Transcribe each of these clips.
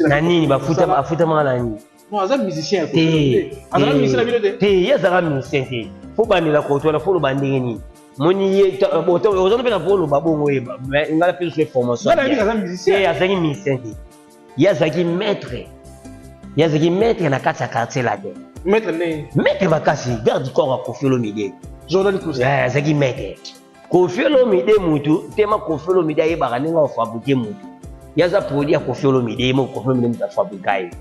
nani bafuta manga nani non aza musicien azala musicien na bino te ye azala musicien te fo bandela kotola fo loba ndenge nini moni ye ozana mpe na fo loba bongo ye ngala mpe so formation te azalaki musicien te ye azalaki maître na kati ya quartier la te maître bakasi garde du corps ya Koffi Olomide azalaki maître Koffi Olomide mutu tema Koffi Olomide ayebaka ndenge afabrike mutu ye aza produit ya Koffi Olomide ye moko Koffi Olomide mutu afabrika ye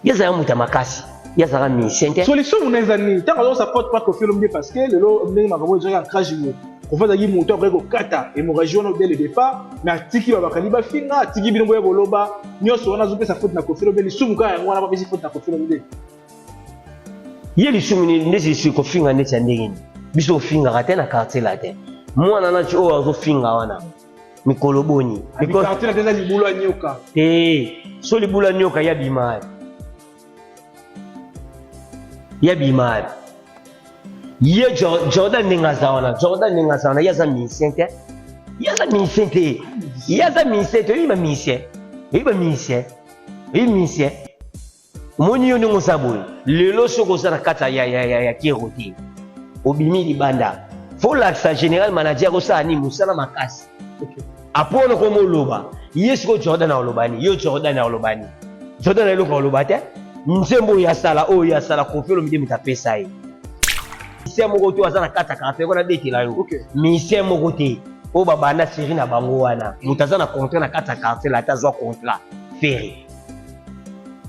ye azalaka mutu ya makasi ye azalaka musicien te solution mona eza nini ntango azosupport pas Koffi Olomide parce que lelo ndenge makambo ezalaki ancrage mo Koffi azalaki moto akoki kokata hémorragie wana dès le départ mais atiki babakali bafinga atiki bino boya boloba nyonso wana azopesa faute na Koffi Olomide lisumu kaka yango wana bapesi faute na Koffi Olomide ye lisumu ndeti lisu kofinga ndeti ya ndenge nini biso ofingaka te na quartier la te mwana nati oyo azofinga wana mikolo boni quartier la te eza libulu ya nyoka so libulu ya nyoka ya bimari ye Jordan ndenge aza wana ye aza musicien te oyebi musicien omoni yo ndenge oza boye lelo soki oza na kati ya kero te obimi libanda fo lakisa général manager osala nini mosala makasi apona komo oloba ye sikoyo Jordan alobani Jordan eloko aloba te nzembo oyo asala Koffi Olomide moto apesa ye musicien moko te aza na kati ya karafe kona betela yo musicien moko te oyo babanda série na bango wana moto aza na contrat na kati ya karafe la te azwa contrat fere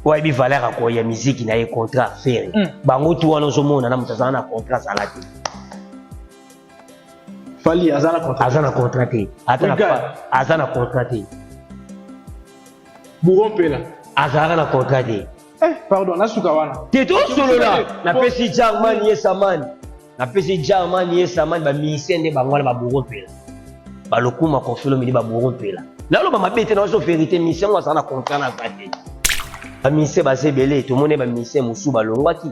oyo ayebi valeur ako ya miziki na ye contrat fere bango tu wana ozomona na moto azala na contrat azala te Fally aza na contrat te aza na contrat te Bourron Pela azalaka na contrat te pardon nasuka wana te tosolola napesi German ye samani bamisien nde bango wana babourron mpela balokuma Koffi Olomide babourron mpela naloba mabe te naoso vérité misien ngo azala na contrat na za te bamisien baza ebele tomoni bamisien mosusu balongwaki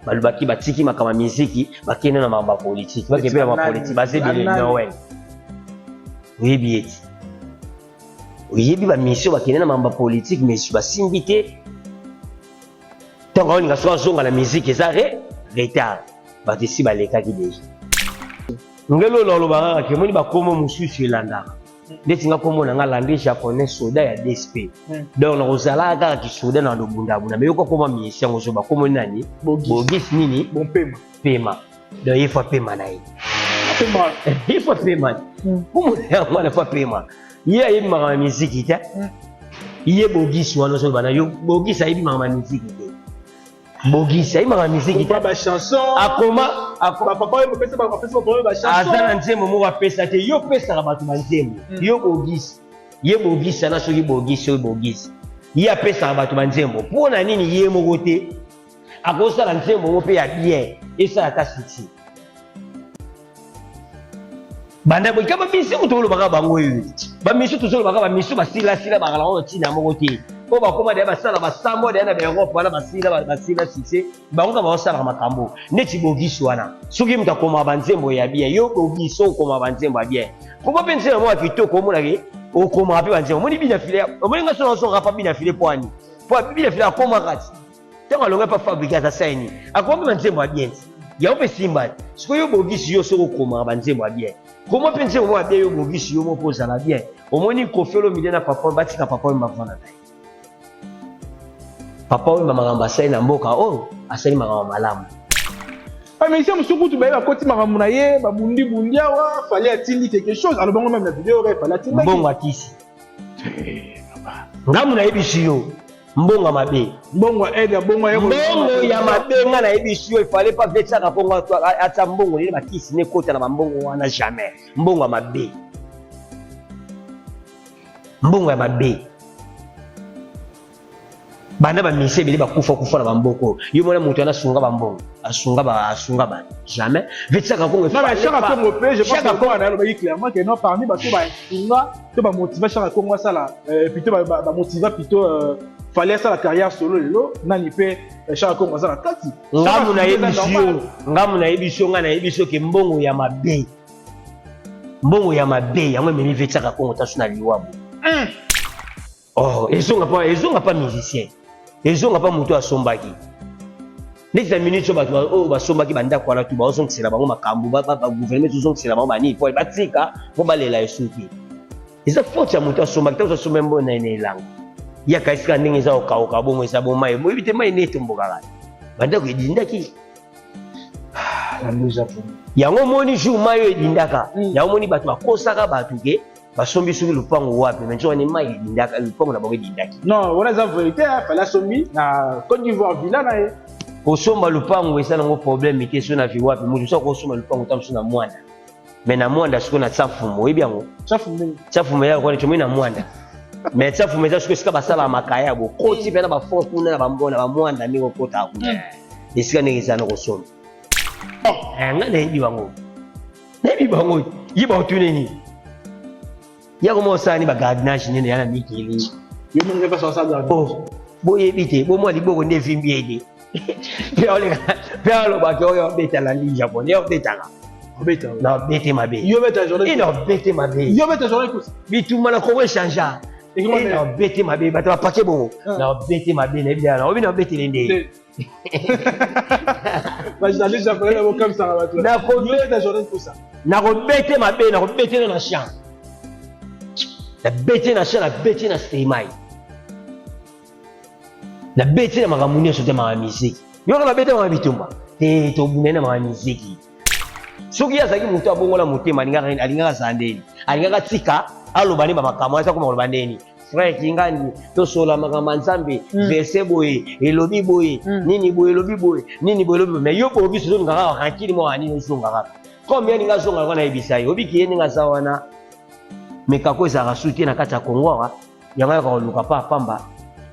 balobaki batiki makambo ya miziki bakende na makambo ya politike bakepe na mapolitike baza ebele noel oyebi bamisien bakende na makambo ya politike mais basimbi te ntango aolinga soki azonga na miziki eza retard bato esi balekaki deja ngelo oyo alobaka kaka kemoni bakombo mosusu elandaka ndeti nga kombo na nga landi japonais soda ya DSP donc nakozalaka kaka kisoda na lobundabunda mais yoka koma musicien ozoba komoni nani bogis nini pema donc ye fa pema na ye ye fa pema komona yango wana fa pema ye ayebi makambo ya miziki te ye bogis wana ozoloba na yo bogis ayebi makambo ya miziki te bogisa imaka miziki ta ba chanson akoma papa yo pesa ba chanson azana nzembo moko apesa te yo pesa bato ba nzembo yo bogisa ye bogisa na soki bogisa yo bogisa ye apesa bato ba nzembo pona nini ye moko te akosala nzembo mo pe ya bien esala ta succès banda bo kaba bisi mutolo baka bango yo ba misu tuzolo baka ba misu basila bakala ngo tina moko te po bakoma de basala basambo de na ba Europe wana basila succès bango ba osala makambo neti bogisi wana soki muta koma banzembo ya bien yo bogiso koma banzembo ya bien koma pense na mo kitoko mona ke okoma pe banzembo moni bina file omoni ngaso so rapa bina file poani po bina file akoma kati tango longa pa fabriquer za saini akoma banzembo ya bien ya ope simba siko yo bogisi yo soko koma banzembo ya bien koma pense mo ya bien yo bogisi yo mo poza la bien omoni Koffi Olomide na papa batika papa mbavana na papa oyo makambo asali na mboka oyo asali makambo malamu mais ici musuku tu ba koti makambo na ye babundi bundiawa fallait atindi quelque chose alors bongo même la vidéo fallait atindi mbongo atisi ngamu na yebisi yo mbongo mabe mbongo aide mbongo ya mabe nga na yebisi yo fallait pas vexa ka pongo ata mbongo le batisi ne kota na mbongo wana jamais mbongo mabe mbongo ya mabe bana ba mise bili bakufa na bamboko yo mona mutu ana sunga bambongo asunga ba jamais vexa ka kongo fa chaka kongo pe je pense que on a le clairement que non parmi bato ba sunga to ba motiver chaka kongo sala plutôt ba motiver plutôt fallait ça la carrière solo lelo nani pe chaka kongo sala kati ngamu na yebisio nga na yebisio ke mbongo ya mabe yango meni vexa ka kongo tasuna liwabu Oh, ils ont pas musicien. Ils ont pas moto à sombaki. Les minutes sur sombaki banda kwa la tu ba son c'est la bango makambu ba gouvernement tout son c'est la bango bani pour batika pour balela esuki. Ils ont faute ya moto à sombaki to so membo na ene lang. Ya kaisika ndenge za okauka bongo esa bomai. Mo bite mai neto mbokala. Banda ko edindaki. La musique japonaise. Yango moni jour mayo edindaka. Yango moni bato bakosaka bato ke basombi soki lupango wapi mais nzo ni mai edindaka lupango na bango edindaki. Non, on a la vérité, fallait sombi na Côte d'Ivoire villa na ye. Kosomba lupango esa nango problème ke so na vi wapi mutu so kosomba lupango tamso na mwanda. Mais na mwanda siko na tsafumo yebi yango. Tsafumo ya ko ni chomi na mwanda. Mais tsafumo za siko sika basala makaya bo koti pe na ba force kuna na bambona ba mwanda ndiko kota ku. Esika ndenge sana kosomba. Nga na yebi bango. Na yebi bango yiba otuneni. Yako mo sani ba gardenage nene yana mikili. Yo menge pas ça gardenage. Oh, bo yebite, bo mo liboko nde vimbi ede. Pia lo ba ko yo beta la li japonais, yo beta la. Beta. Na beta mabe. Yo beta journée. Ino beta mabe. Yo beta journée tous. Bitu mana ko we changea. Ino beta mabe, ba ta paquet bon. Na beta mabe na bida na, obi na beta ndé. Bah je allais japonais comme ça ba toi. Na ko beta journée tout ça. Na ko beta mabe, na ko beta na chien. La bête na chala bête na streamai. La bête na makamuni sote ma musique. Yo la bête ma bitumba. Te to bunena ma musique. Soki ya zaki mutu abongola mutema alinga sandeli. Alinga tika aloba ni ba makamwa sa kuma oloba ndeni. Frère kingani to sola makama nzambe verset boye elobi boye nini boye elobi boye nini boye elobi mais yo ko biso ngaka hakili mo ani nsonga kaka. Combien ninga songa kwa na ibisai obiki yeninga sawana. Mais kako ezaka soutien na kati ya Kongo wa yanga ka luka pa pamba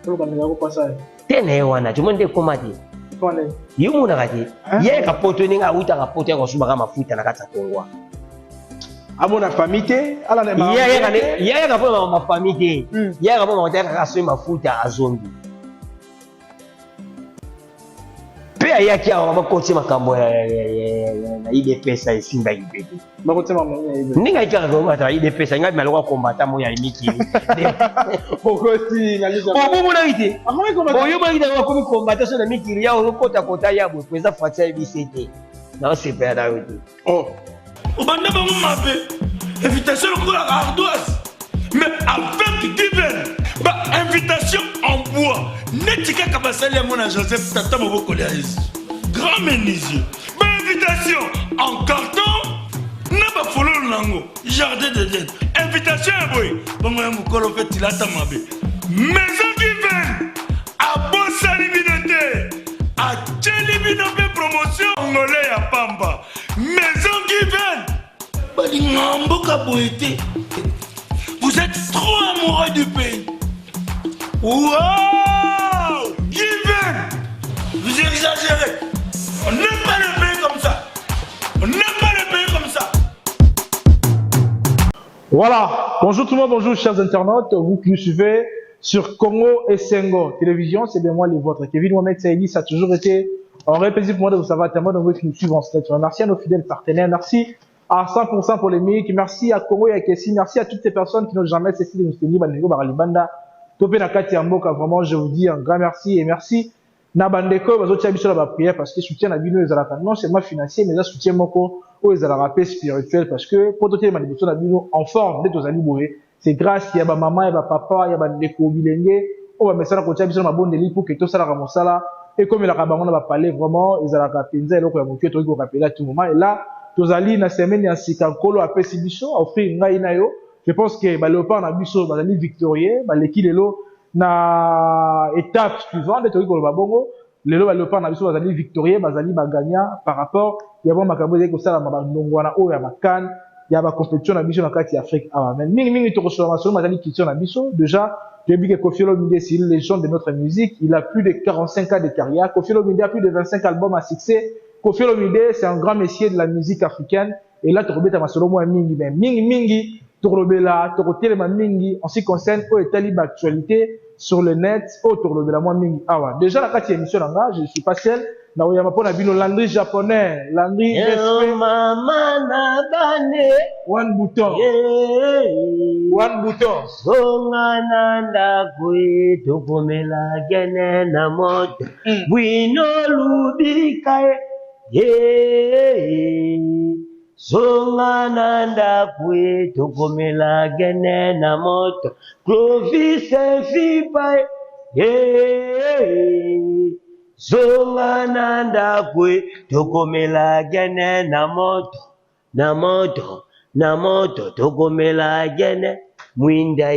to ka ngako pasa tene wana tumo nde komati pone yumu na kati ye ka poto ninga uta ka poto ya kosuba ka mafuta na kati ya Kongo amona famille ala na ma ye ka po ma famille ye ka po ma ka so mafuta azombi pe ayaki awa bakoti makambo na ile pesa isinda ibebe bakotema mwenye ninga ikaka ko mata ile pesa ngapi maloko kombata moya imiki okoti ngalisa obo na ite akome kombata oyo ba ite ko kombata so na mikiri ya kota kota ya bo pesa fatia ibisete na se perdre ute oh obanda ba mabe invitation ko la ardoise mais avec divin ba invitation en bois netika kabasali mon Joseph tata moboko ya grand menuisier ba invitation en carton na ba fololo nango jardin d'Eden invitation boy bongo ya mukolo fait ilata mabe maison divine a bosali binote a tcheli binote promotion ngolé ya pamba maison divine bali ngambo ka boité vous êtes trop amoureux du pays. Wow! Divin! Vous exagérez. On n'aime pas le pays comme ça. On n'aime pas le pays comme ça. Voilà. Bonjour tout le monde, bonjour chers internautes. Vous qui nous suivez sur Congo et Sengo Télévision, c'est bien moi les vôtres. Kevin Mohamed Saïdi, ça a toujours été un vrai plaisir pour moi de vous savoir tellement nombreux qui nous suivent en stade. Merci à nos fidèles partenaires. Merci à 100% pour les mics. Merci à Congo et à Kessi. Merci à toutes ces personnes qui n'ont jamais cessé de nous soutenir. Bandeko Baralibanda, Topé Nakati Amboka. Vraiment, je vous dis un grand merci et merci. Nabandeko, bazotia biso la prière parce que soutien na bino ezalaka non seulement financier mais ça soutien moko o ezalaka paix spirituel parce que pour toté ma biso na bino en forme de tozali boye. C'est grâce ya ba maman et ba papa ya bandeko bilenge o ba mesana ko tia biso na bondeli pour que to sala ka mosala et comme la kabango na ba parler vraiment ezalaka penza eloko ya motu to ko rappeler à tout moment et là tozali na semaine ya sika nkolo apesi biso offrir ngai na yo. Je pense que ba léopard na biso bazali victorieux ba leki lelo na étape suivante to ko ba bongo lelo ba léopard na biso bazali victorieux bazali ba gagnant par rapport ya bon makambo de ko sala ba ndongwana o ya makan ya ba compétition na biso na kati Afrique amen mingi to ko sala so bazali question na biso déjà je dis que Koffi Olomide c'est une légende de notre musique, il a plus de 45 ans de carrière. Koffi Olomide a plus de 25 albums à succès. Koffi Olomide, c'est un grand messier de la musique africaine. Et là, tu rebelles à solo moi mingi, ben mingi, tu rebelles là, tu rebelles ma mingi. En ce qui concerne au état actualité sur le net, tu rebelles moi mingi. Ah ouais. Déjà la quatrième émission là, je suis pas seul. na oyama pona bino Landry japonais, Landry respect. Mama na bane. One bouton. One bouton. Zonga nanda kwe tokomela gene na moto. Wino lubika Zonga nanda kwe tokomela gene na moto. Clovis fipa Zonga nanda kwe tokomela gene na moto. Na moto tokomela gene. Mwinda.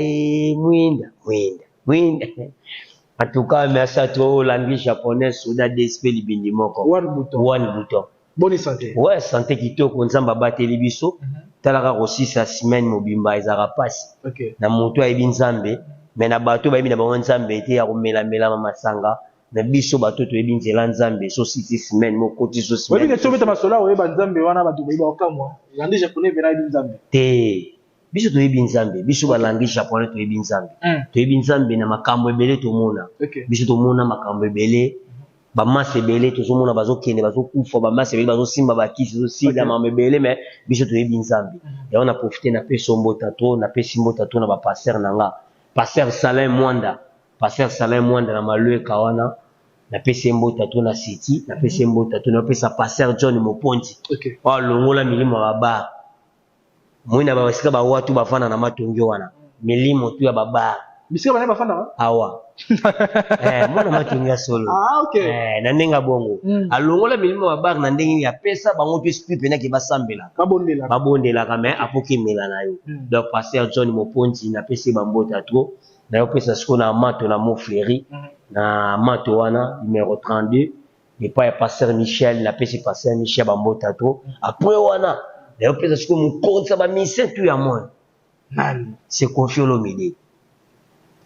En tout cas, merci à toi, l'anglais japonais, Souda DSP Libindimoko. One bouton. Bonne santé. Ouais, santé qui toko nzamba bate libiso. Talaka aussi sa semaine mobimba ezara passe. OK. Na moto ya binzambe, mais na bato ba bi na ba nzambe te ya komela mama sanga. Na biso bato to ebinzela nzambe so 6 semaines mo koti so semaine. Webi ngetso beta masola oyeba nzambe wana bato ba okamwa. L'anglais japonais vera nzambe. Te. Biso to yebi nzambe, biso ba langue japonais to yebi nzambe. To yebi nzambe na makambo ebele to mona. Biso to mona makambo ebele. Ba masse ebele to mona bazokende bazokufa ba masse ebele bazosimba bakisi zo sida makambo ebele mais biso to yebi nzambe. Et on a profité na peso mbota to na pesi mbota to na ba pasteur nanga. Pasteur Salin Mwanda na malue kawana. Na pesi mbota to na city, na pesi mbota to na pesa pasteur John Moponti. OK. Wa longola milimo baba. Mwina ba wasika ba watu bafana na matongi wana. Milimo tu ya baba. Bisika bana bafana wa? Awa. Mwana matongi ya solo. Okay. Na ndenga bongo. Alongola milimo baba na ndengi ya pesa bango tu esprit pena ki basambela. Babondela kame apoki mela na yo. Donc pasteur John Moponti na pesi bambota trop. Na yo pesa siko na mato na Montfleury. Na mato wana numéro 32. Et pas pasteur Michel na pesi pasteur Michel bambota trop. Après wana d'ailleurs peut-être que mon compte ça va mission tout à moi c'est Koffi Olomide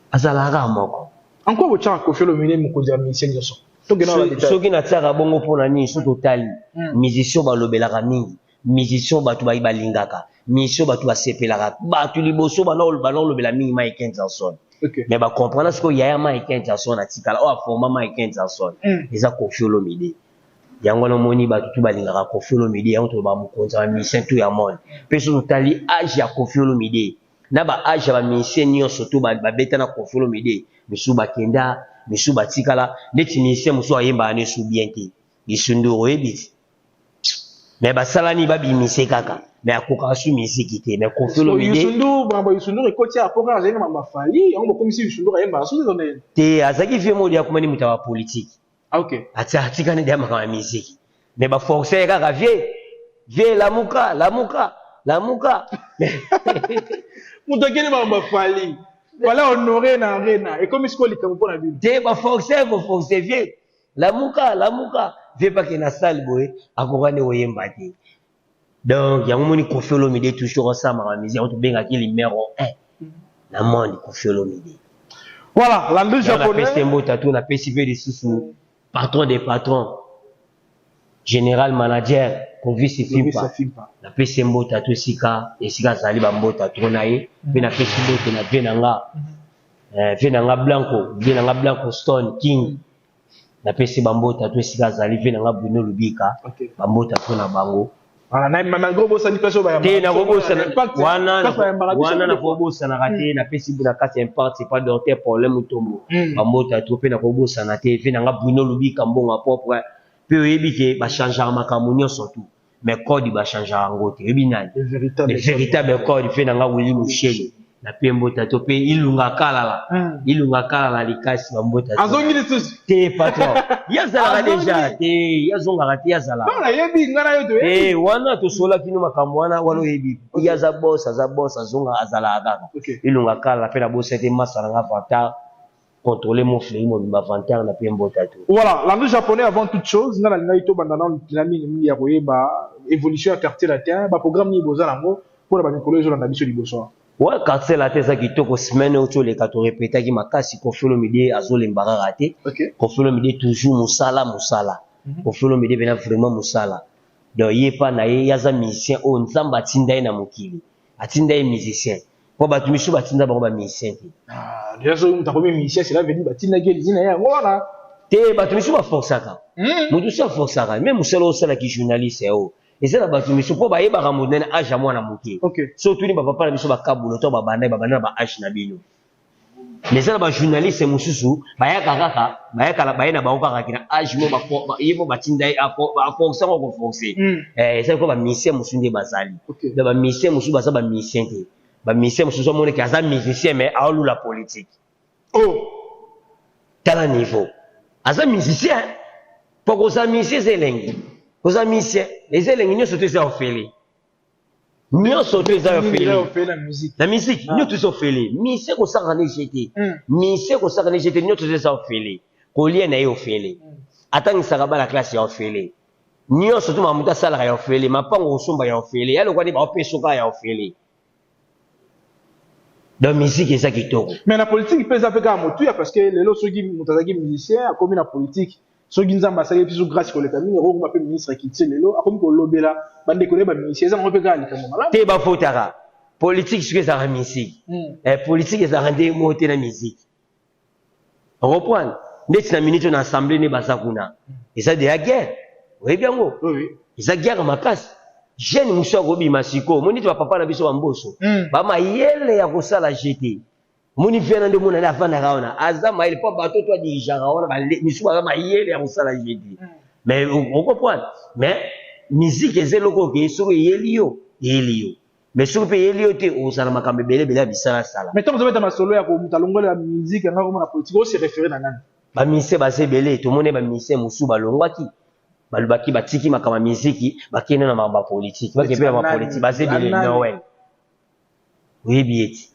azalaka moko encore vous tient Koffi Olomide mon compte mission nyoso to gena ba détail soki na tsaka bongo pona ni so totali musicien ba lobelaka mingi musicien ba to ba balingaka musicien ba to ba sepelaka ba to liboso ba no lobela mingi Mike Johnson mais ba comprendre ce que yaya Mike Johnson na tikala o forma Mike Johnson eza Koffi Olomide yango na moni ba tutu balingaka Koffi Olomide yango to ba mukonza ba mission tout ya monde peso totali age ya Koffi Olomide na ba age ya ba mission nyonso to ba beta na Koffi Olomide misu bakenda misu batikala neti mission muso ayemba ne su bien te bisunduro ebiti mais ba salani ba bimise kaka mais akoka su misiki te mais Koffi Olomide yusunduro ekoti apoka azali na mamba fali yango bokomisi yusunduro ayemba so te azaki vie modi ya komani mutawa politique. OK. Atika ne dema kama musique. Mais ba forcer kaka vie lamuka. Mutokeni mamba fali. Voilà honoré na arena et comme isko likampo na bino. Te ba forcer vie lamuka vie pas que na salle boy akokane oyemba te. Donc yango moni Koffi Olomide toujours ensemble ma musique on te benga ki numéro 1 na monde Koffi Olomide. Voilà, l'anglais japonais. On a fait tatou na PCV de sous patron des patrons, général manager, pour vice Fimpa. Na pesi mbota to sika, esika zali ba mbota to nae, pe na pesi mbota na venanga Blanco Stone King. Na pesi ba mbota to sika zali venanga Bruno Lubika, ba mbota to na bango. Voilà, na mango bosa ni peso ba ya. Te na bosa wana na bosa na raté na pesi buna kati impact c'est pas docteur problème utombo. Ba mbota to pe na bosa na te venanga Bruno Lubika mbonga propre. Pe oyebike ba changer makambo nyonso tout. Mais code ba changer ngo te ebinani. Le véritable code fait nanga Willy Mushele. Na pe mbota to pe ilunga kala likasi ba mbota. Azongi le tous. Te patron. Yazala déjà te yazonga te yazala. Non la yebi ngana yo to. Wana to sola kinu makambo wana yebi. Yaza boss azonga azala akaka. Ilunga kala pe na boss te masala nga fata. Contrôler mon fleury mon inventaire na pe mbota to. Voilà, l'anglais japonais avant toute chose, na la ito bandana dynamique ni ya koyeba évolution à quartier latin, ba programme ni boza lango pour ba mikolo zo na biso liboso. Ouais, quartier latin ça qui toko semaine auto les kato répéter ki makasi Koffi Olomide azolemba raté. Koffi Olomide toujours musala. Koffi Olomide bena vraiment musala. Donc yepa na ye yaza musicien o nzamba tinda na mokili. Atinda ye musicien. Po batu misu batinda ba musicien. Déjà so mutakomi musicien c'est là venu batinda ke lizina ya ngona. te bato misu baforçaka moto si aforçaka même mosala osalaki journaliste o eza na bato misu mpo bayebaka monene age ya mwana moke surtout ni bapapa na biso bakabula to babanda na baage na bino mais eza na bajournaliste mosusu bayaka kaka baye na bango kaka kina age mo ye mo batinda ye aforce ngo koforce eza ko bamisien mosusu nde bazali na bamisien mosusu baza bamisien te bamisien mosusu amoneke aza musicien mais aolula politique tala niveau aza musicien mpo koza musicien eza elengi koza musicien eza elengi nyonso to eza ofele nyonso to eza ofele na musique nyonso eza ofele musicien kosaka ne jete musicien kosaka ne jete nyonso to eza ofele kolia na ye ofele atangisaka bana classe ya ofele nyonso to mamutu asalaka ya ofele mapango osomba ya ofele yalokwa nde baopesoka ya ofele dans musique eza kitoko mais na politique pesa pe ka motuya parce que lelo soki moto azaki musicien akomi na politique soki nzamba asali biso grâce koleka mini roko pe ministre akiti lelo akomi kolobela bandeko ne ba musicien eza ngo pe ka likambo malamu te bafotaka politique soki ezaka musique politique ezaka nde mote na musique reprendre ndeti na minute na assemblée ne baza kuna eza de la guerre oyebi yango eza guerre makasi jeune musu akobima siko moni to papa na biso bamboso bamayele ya kosala jete moni vena nde mona afandaka wana aza mayele mpo bato to adirigaka wana misu baza mayele ya kosala jete mais on comprend mais musique eza eloko oke soki eyeli yo mais soki mpe eyeli yo te osala makambo ebelebele ya bisalasala mais ntango ozobeta masolo ya komuta longola ya musique yanga komona politique ose référé na nani bamisien baza ebele tomoni bamisien mosusu balongwaki balobaki batiki makambo ya miziki bakende na makambo ya politiki bakepela bapolitiki bazebele noel oyebi eti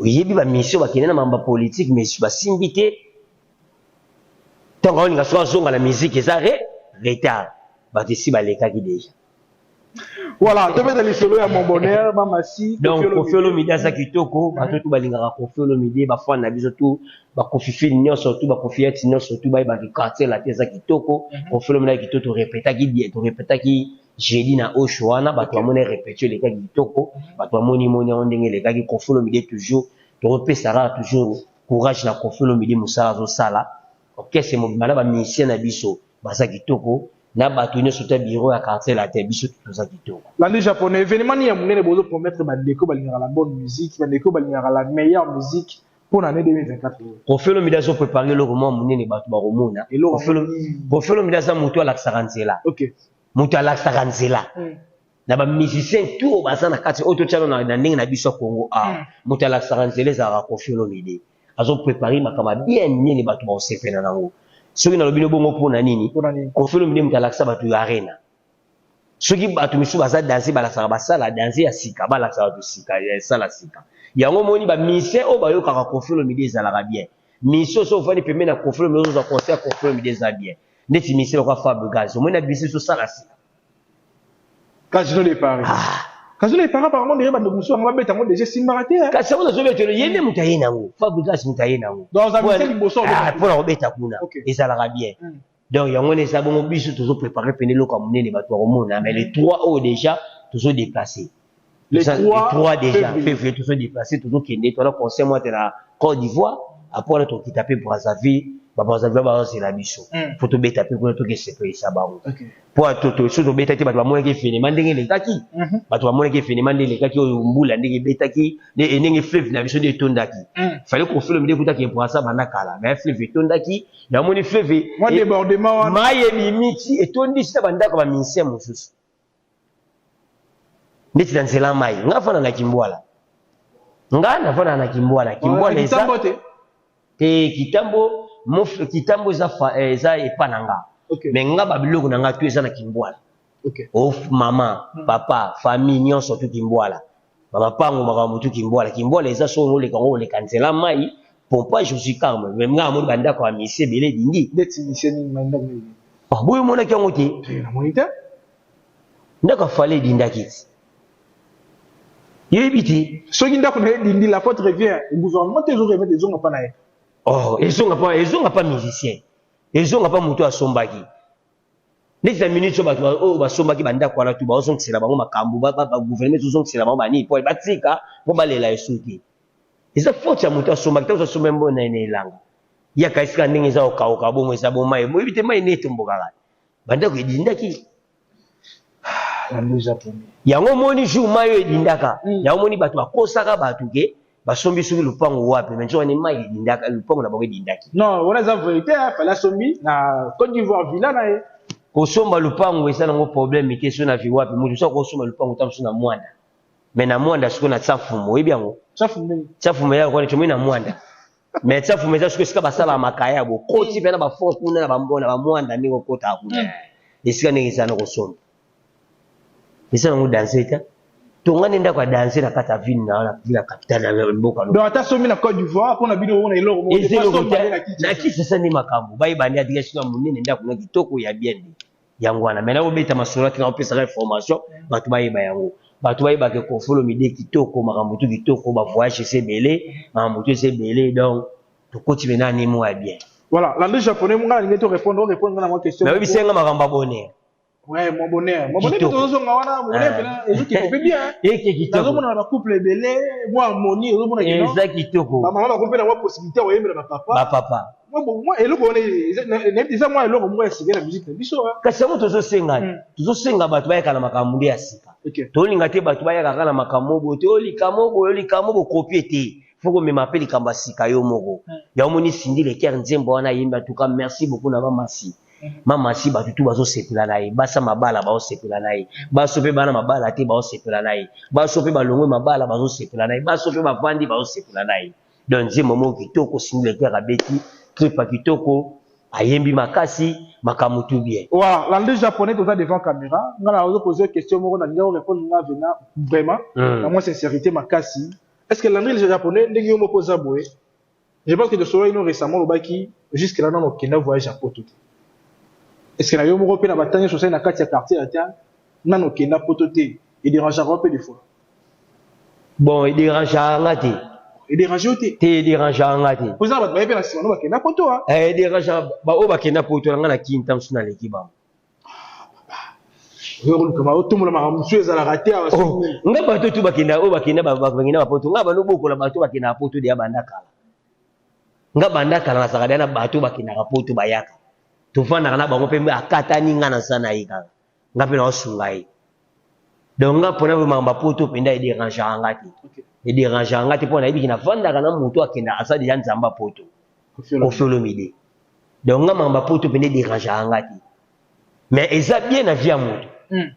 oyebi bamisio bakende na makambo ya politiki mais basimbi te ntango aolinga soki azonga na miziki eza retard bato esi balekaki deja voilà tobeta lisolo ya mon bonheur mamasi donc Koffi Olomide aza kitoko bato tu balingaka Koffi Olomide bafana na biso tu bakofifili nyonso tu bakofieti nyonso tu bayebaki quartier la te eza kitoko Koffi Olomide kitoko torepetaki jeudi na osho wana bato bamoni repetio elekaki kitoko bato bamoni yango ndenge elekaki Koffi Olomide toujours topesaka toujours courage na Koffi Olomide mosala azosala okese mobima na bamisien na biso baza kitoko na bato nyonso ta bureau ya quartier la te biso toza kitoko landi japonais événement ni ya monene bozo promettre bandeko balingaka la bonne musique bandeko balingaka la meilleure musique pour l'année 2024 Koffi Olomide azo préparer eloko mwa monene bato bakomona Koffi Olomide aza moto alakisaka nzela moto alakisaka nzela na bamusicien tout baza na kati oyo totyano na ndenge na biso ya Congo moto alakisaka nzela ezalaka Koffi Olomide azo préparer makambo bien minene bato baosepela nango soki nalobi no bongo mpona nini Koffi Olomide moto alakisa bato ya arena soki bato misu baza danse balakisaka basala danse ya sika balakisa bato sika esala sika yango moni bamisien oyo bayokaka Koffi Olomide ezalaka bien misio so ofandi pembeni na Koffi Olomide ozoza concert ya Koffi Olomide eza bien ndeti misien lokola Fabio Gaz omoni na bisi sosala sika Casino de Paris Casino de Paris apparemment ndenge bandeko mosusu yango babeta yango déjà simbaka te kasi yango nazobetelo ye nde moto aye nango Fabio Gaz moto aye nango mpona kobeta kuna ezalaka bien donc yango eza bongo biso tozoprépare pene eloko ya monene bato bakomona mais les 3 oyo déjà tozodéplace les 3 déjà février tozodéplace tozokende toana concert mwa te na Côte d'Ivoire après wana tokita mpe Brazzaville babrazzaville bazozela biso po tobeta mpe kuna tokesepelisa bango po so tobeta te bato bamonaki evenema ndenge elekaki bato bamonaki evenema ndenge elekaki oyo mbula ndenge ebetaki ndenge fleuve na biso nde etondaki fale Koffi Olomide ekutaki ebrasa banda kala mais fleuve etondaki yamoni fleuve mai ebimiki etondisi na bandako bamisien mosusu ndeti na nzela mai nga fana na Kimbwala nga nafana na Kimbwala eza te kitambo eza epa na nga mais nga babiloko na nga tu eza na Kimbwala mama papa famille nyonso tu Kimbwala bapango makambo tu Kimbwala eza so oleka ngo oleka nzela mai pompage aussi karme mais nga amoni bandako ya misie ebele dindi boyo monaki yango te ndako afale edindaki yebi te soki ndako na ye dindi la faute revient au gouvernement te ezoremettre ezonga mpa na ye ezonga pa musicien ezonga pa moto asombaki neti na minute oyo bato oyo basombaki bandako wana tu bazongisela bango makambo bagouvernement ezozongisela bango banini po batika mpo balela eso te eza faute ya moto asombaki ntango asomba mbo na ene elanga ya kaisika ndenge za okauka bongo eza bomai mo ebite mai neto mbokaka banda ko edindaki Lando japonais yango moni jour mayo edindaka yango moni bato bakosaka bato ke basombi soki lupango wapi mais nzoni mai edindaka lupango na bango edindaki non on a la vérité fala sombi na Côte d'Ivoire villa na ye kosomba lupango eza nango problème te so na vi wapi mutu so kosomba lupango tamso na mwanda mais na mwanda siko na tsafumo oyebi yango tsafumo ya kwani chomi na mwanda mais tsafumo eza siko sika basala makaya bo koti pena ba force kuna na bambona ba mwanda ndiko kota akuna esika ndenge sana kosomba esa nango danser ta tongane nda kwa danser na kata ville na la capitale ya mboka donc ata sombi na Côte d'Ivoire pour na bino ona iloko mo na kisi sasa ni makambo bai bandi adigation na munene nda kuna kitoko ya bien yango wana mais na obeta masolati na opesa information batu bai ba yango batu bai ba ke kofolo mide kitoko makambo tu kitoko ba voyage c'est belé makambo tu c'est belé donc to koti bena ni mo ya bien voilà l'anglais japonais mo ngala ngeto répondre na moi question mais bisenga makambo bonheur ouais mon bonheur tozo ngawana mo ne pena ezuki ko bien eke kitoko nazo mona ba couple belé moi harmonie nazo mona kino eza kitoko ba maman ba couple na moi possibilité o yemela ba papa moi eloko one eza moi eloko mo esige na musique na biso kasi yango tozosenga bato bayaka na makambo nde ya sika tolinga te bato bayaka kaka na makambo boye te olikamo bokopie te fo komema mpe likambo ya sika yo moko yango moni sindi leker nzembo wana yembi atuka merci beaucoup na bamasi mamasi bato tu bazosepela na ye basa mabala baosepela na ye baso mpe bana mabala te baosepela na ye baso mpe balongwe mabala bazosepela na ye baso mpe bavandi baosepela na ye donc nzembo moko kitoko sindi leker abeti tripa kitoko ayembi makasi makambo tu bien voilà l'anglais japonais toza devant caméra ngala ozo poser question moko na ndenge répondre nga vena vraiment na moi sincérité makasi est-ce que l'anglais japonais ndenge yo moko za boye je pense que de solo ino récemment le baki jusque là non okenda voyage à poto est-ce que na yo moko pe na batanye social na kati ya quartier ya tian nano okenda poto te et dérangera peu des fois bon il dérangera ngati et déranger te dérangera ngati vous avez ba pe na sima no bakenda poto dérangera ba o bakenda poto nga na kintam suna leki ba yo ko ma otumula ma monsieur ezala raté nga bato tu bakenda o bakenda ba poto nga ba no bokola bato bakenda poto de abandakala nga bandakala na sakada na bato bakenda poto bayaka tofanda kana bango pembe akata ninga na sana yika nga pe na osungai donc nga pona ba mamba poto penda e déranger ngati e déranger ngati pona ibi kina vanda kana mutu akenda asadi ya nzamba poto ofelo mide donc nga mamba poto penda déranger ngati mais eza bien na via mutu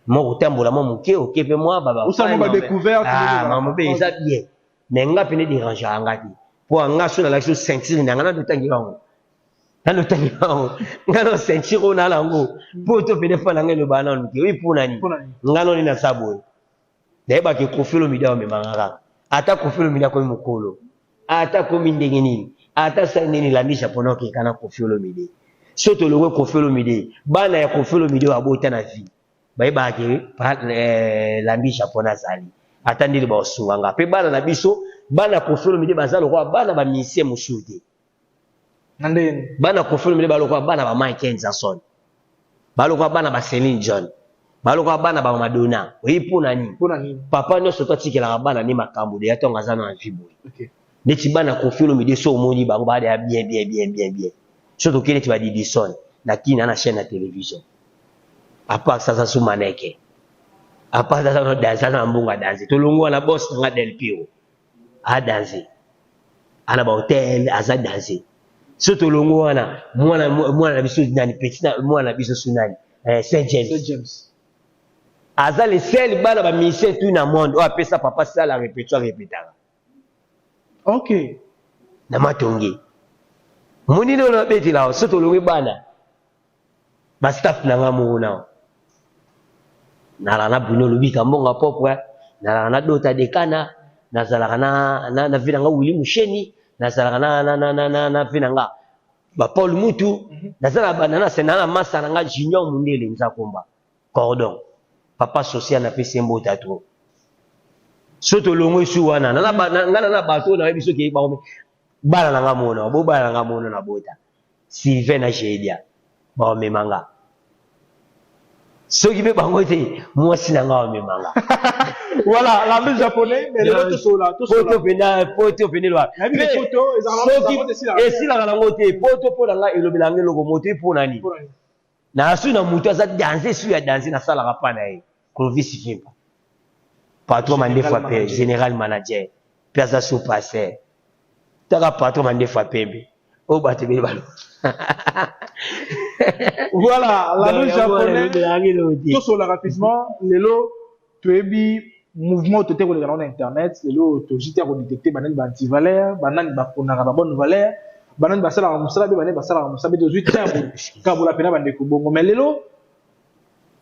mo utambola mo muke okepe moi baba usama ba découverte maman be eza bien mais nga penda déranger ngati po nga so na la ceinture na ngana dotangi bango nano tangi bango ngano ceinture na lango poto pede fa nanga lo bana nki wi puna ni ngano ni na sabo deba ke kofelo mida o memanga ata kofelo mida ko mukolo ata ko mindenge nini ata sa nini la misha pono ke kana kofelo mide soto lo kofelo mide bana ya kofelo mide wa bota na vie ba ke la misha pona zali ata ndili ba osuwanga pe bana na biso bana kofelo mide bazalo kwa bana ba misie musude nandeni bana kofolo mile baloko bana ba Mike Jackson baloko bana ba Celine John baloko bana ba Madonna oyipuna nini papa no soto tikela bana ni makambo de yatonga zana na vibo neti bana kofolo mile so omoni bango ba ya bien soto kile ti ba Didison na kina na chaîne na télévision apa sasa su maneke apa sasa no danza na mbunga danze tolongwa na boss nga Del Pio a danze ana ba hotel aza danze soto longo wana mwana biso nani petit na mwana biso sunani Saint James aza le seul bana ba mission tout na monde o apesa papa ça la répétera OK na matongi moni no na beti la soto longo bana ba staff na ngamu na na Bruno Lubika mbonga popwa na dota dekana na zala na vina nga Willy Musheni na zala na vina nga ba Paul Mutu na zala banana senana masa nga Junior Mundele nzakomba cordon papa social na pese mbota to soto longo su wana na bato na biso ke ba bala na ngamona bo bala ngamona na bota Sylvain na Jedia ba memanga Ce qui veut pas côté, moi si n'anga me manga. Voilà, la même japonais, mais les autres sont là. Photo pénal, photo pénal. Mais les photos, et si la langote, photo pour la et le mélange locomotive pour nani. Na su na mutu za danser sur ya danser na sala rapa na e. Clovis Fimpa. Patron mande fois père, général manager, piazza sous passé. Taka patron mande fois pembe. O batebe balo. Voilà, la même japonais. Tout sur le rapidement, les lots, tu es bi mouvement tout est dans internet, les lots, tu as détecté banan anti-valeur, banan bakona ba bonne valeur, banan basala musala banan basala musala de 8 ans quand vous la pena bande ko bongo mais les lots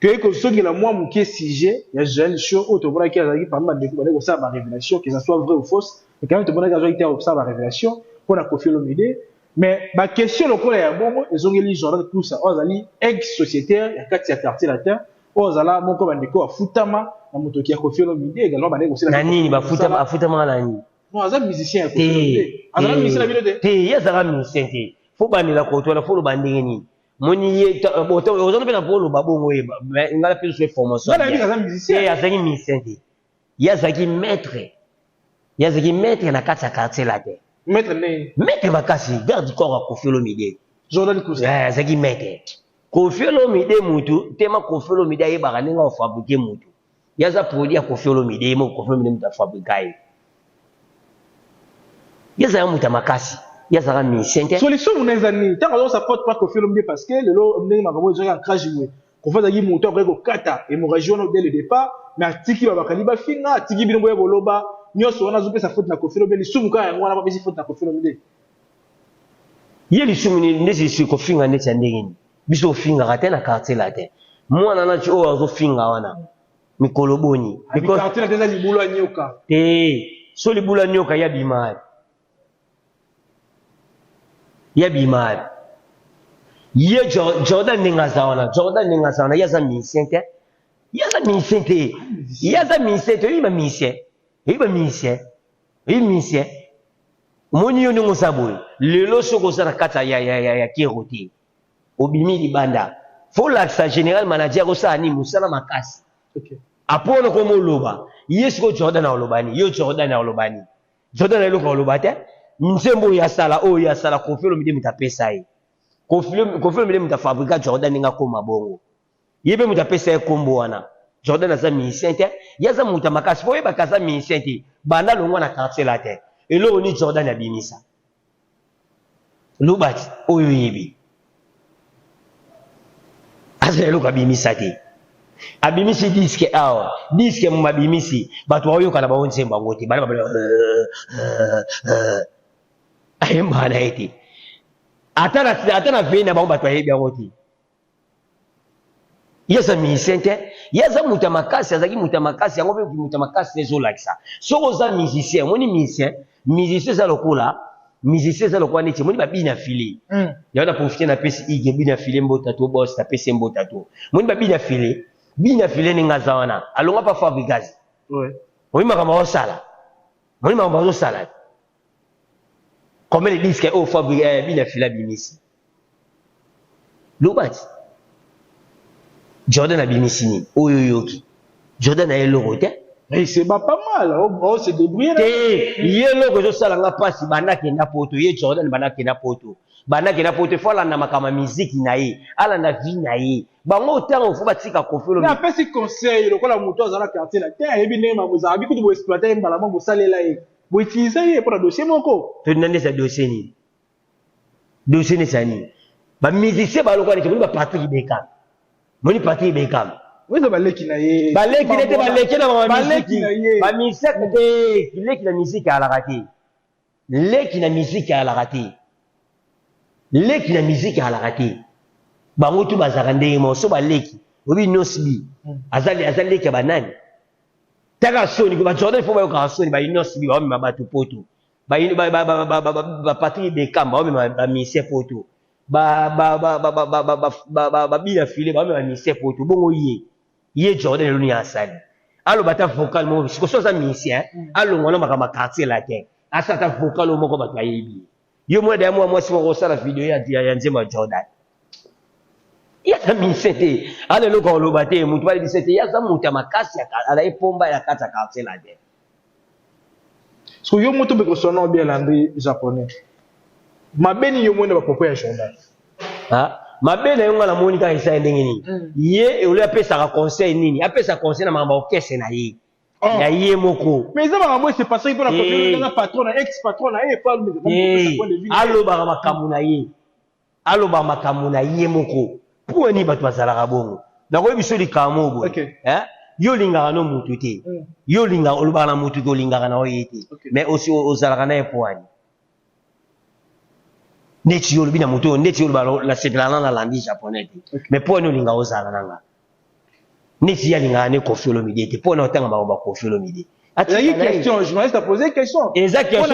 tu es que ceux qui la moi mon qui sujet, il y a jeune show auto voilà qui a parmi bande ko bande ça ma révélation que ça soit vrai ou fausse, mais quand même tu bonne gars qui a ça ma révélation pour la confier l'idée. Mais ma question le quoi est bon ils ont les gens tout ça aux ali ex sociétaire il y a quatre quartier latin aux ala mon comme ndeko afutama na moto qui a confié le midi également ba négocier nani ba afutama nani non azam musicien azam musicien la vidéo te yazara musicien te faut banela ko to la faut le bandenge ni moni ye boto ozono pena polo babongo e ngala pe so formation non la azam musicien te yazaki musicien te yazaki maître na kati ya quartier latin maître né maître bakasi garde du corps à Koffi Olomide Jordan Kousa zaki maître Koffi Olomide mutu tema Koffi Olomide ye bakaninga o fabriquer mutu yaza produit ya Koffi Olomide mo Koffi Olomide muta fabriquer yaza muta makasi yaza musicien solution muneza ni tant on supporte pas Koffi Olomide parce que le lo ndenge makabo joka crash jouer ko fa zaki mutu après ko kata et mo région dès le départ mais atiki ba bakali ba finga atiki binombo ya boloba nyoso wana zupe sa faute na Koffi Olomide sumu ka yango wana ba bisi faute na Koffi Olomide yeli sumu ni ndesi su ko finga ndeti ndengeni biso finga kata na quartier latin mwana na cho azo finga wana mikolo boni because quartier latin za libulu nyoka so libulu nyoka ya bimari ye Jordan ningazawana yaza musicien te yaza musicien moni yo ndingo saboy lelo soko sana kata ya kiroti obimi libanda faut l'accès général manager ko sa ni musala makasi okay apona ko moloba yesko Jordan olobani Jordan elo ko olobate nzembo ya sala Koffi Olomide mutapesa ye Koffi Olomide mutafabrika Jordan ninga ko mabongo yebe mutapesa ye kombo wana Jordan aza musicien te yaza muta makasi fo yeba kaza musicien te banda longwa na quartier la te elo ni Jordan abimisa lubati oyo yebi asa elo kabimisa te abimisi disque awa disque mu mabimisi bato oyo kana ba onzemba ngoti bana ba ayemba na eti atana vena ba bato ayebi ngoti yesa musicien te yesa muta makasi azaki muta makasi yango pe muta makasi ezo lakisa soko za musicien moni musicien za lokola neti moni ba bina file ya na profiter na pesi ige bina file mbota to boss ta pesi mbota to moni ba bina file ninga zawana alonga pa fabricage moni makama osala comme les disques au fabrique bina file bimisi lobati Jordan abimisi ni oyo yoki Jordan a eloko te mais c'est pas mal on se débrouiller yeloko zo sala nga pasi banake na poto ye Jordan banake na poto fola na makama musique na ye ala na vie na ye bango tango fo batika Koffi Olomide na pesi conseil lokola muto azala quartier la terre ebi ne ma boza abi kutu bo exploiter mbala mo salela ye bo utiliser ye pour dossier moko to nande sa dossier ni sani ba musicien ba lokola ni ba Patrick Bekam moni Patrick Bekam wezo baleki na ye baleki na ba musique leki na musique ala rati leki na musique ala rati bango tu bazaka ndenge mo so baleki obi nosbi azali leki banani taka soni ko ba Jordan fo ba yo soni ba nosbi ba mi bato poto ba Patrick Bekam ba mi ba musicien poto ba bina file ba mi musicien poto bongo ye Jordan lo ni asali alo bata vocal mo ko so za musicien alo ngona makama quartier la terre asata vocal mo ko ba yebi yo mo da mo si mo ko sala video ya nzema Jordan ya ta misete ale lo ko lo bate mutu bali bisete ya za mutu makasi ya ala epomba ya kata quartier la de so yo moto be ko sono bien landri japonais mabeni yo mwenda ba popo ya journal ha mabena yonga la monika isa ndenge nini ye e ule apesa ka conseil nini apesa conseil na mamba okese na ye ya ye moko mais ça va moi c'est parce que pour la conférence na patron ex patron et pas le allo ba makamuna ye allo ba makamuna ye moko pour ni batwa zalaka bongo na ko biso likamo bo yo linga no mutu te yo linga oluba na mutu ko linga na oyete mais aussi ozalaka na epoani neti yo lubina mutu neti yo la setlana na landi japonais mais pour no linga ozala nanga neti ya linga ne Koffi Olomide te pour no tanga ba Koffi Olomide il y a une question journaliste a posé question exactement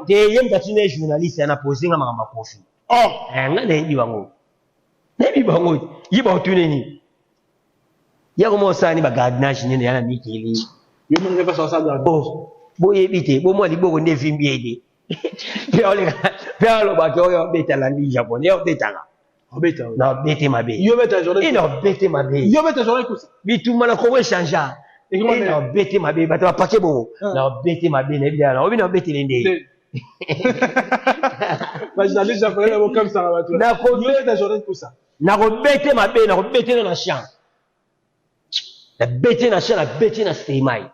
yem katine journaliste ana posé nga mama Koffi nga ne biwango ne biwango yiba otuneni ya ko mo sani ba gardenage ne yana mikili yo mo ne pas ça dans bo yebite bo mo liboko ne vimbiede Pero ba ko yo beta la ni japonais yo beta nga. Beta. Na beta mabe. Yo beta journée. Ino beta mabe. Yo beta journée kusa. Bituma na ko changer. Ino beta mabe ba to paquet bon. Na beta mabe na bien. Obi na beta lende. Ba journaliste japonais na comme ça ba to. Na ko beta journée kusa. Na ko beta mabe na ko beta na chien. Na beta na chien na beta na steamai.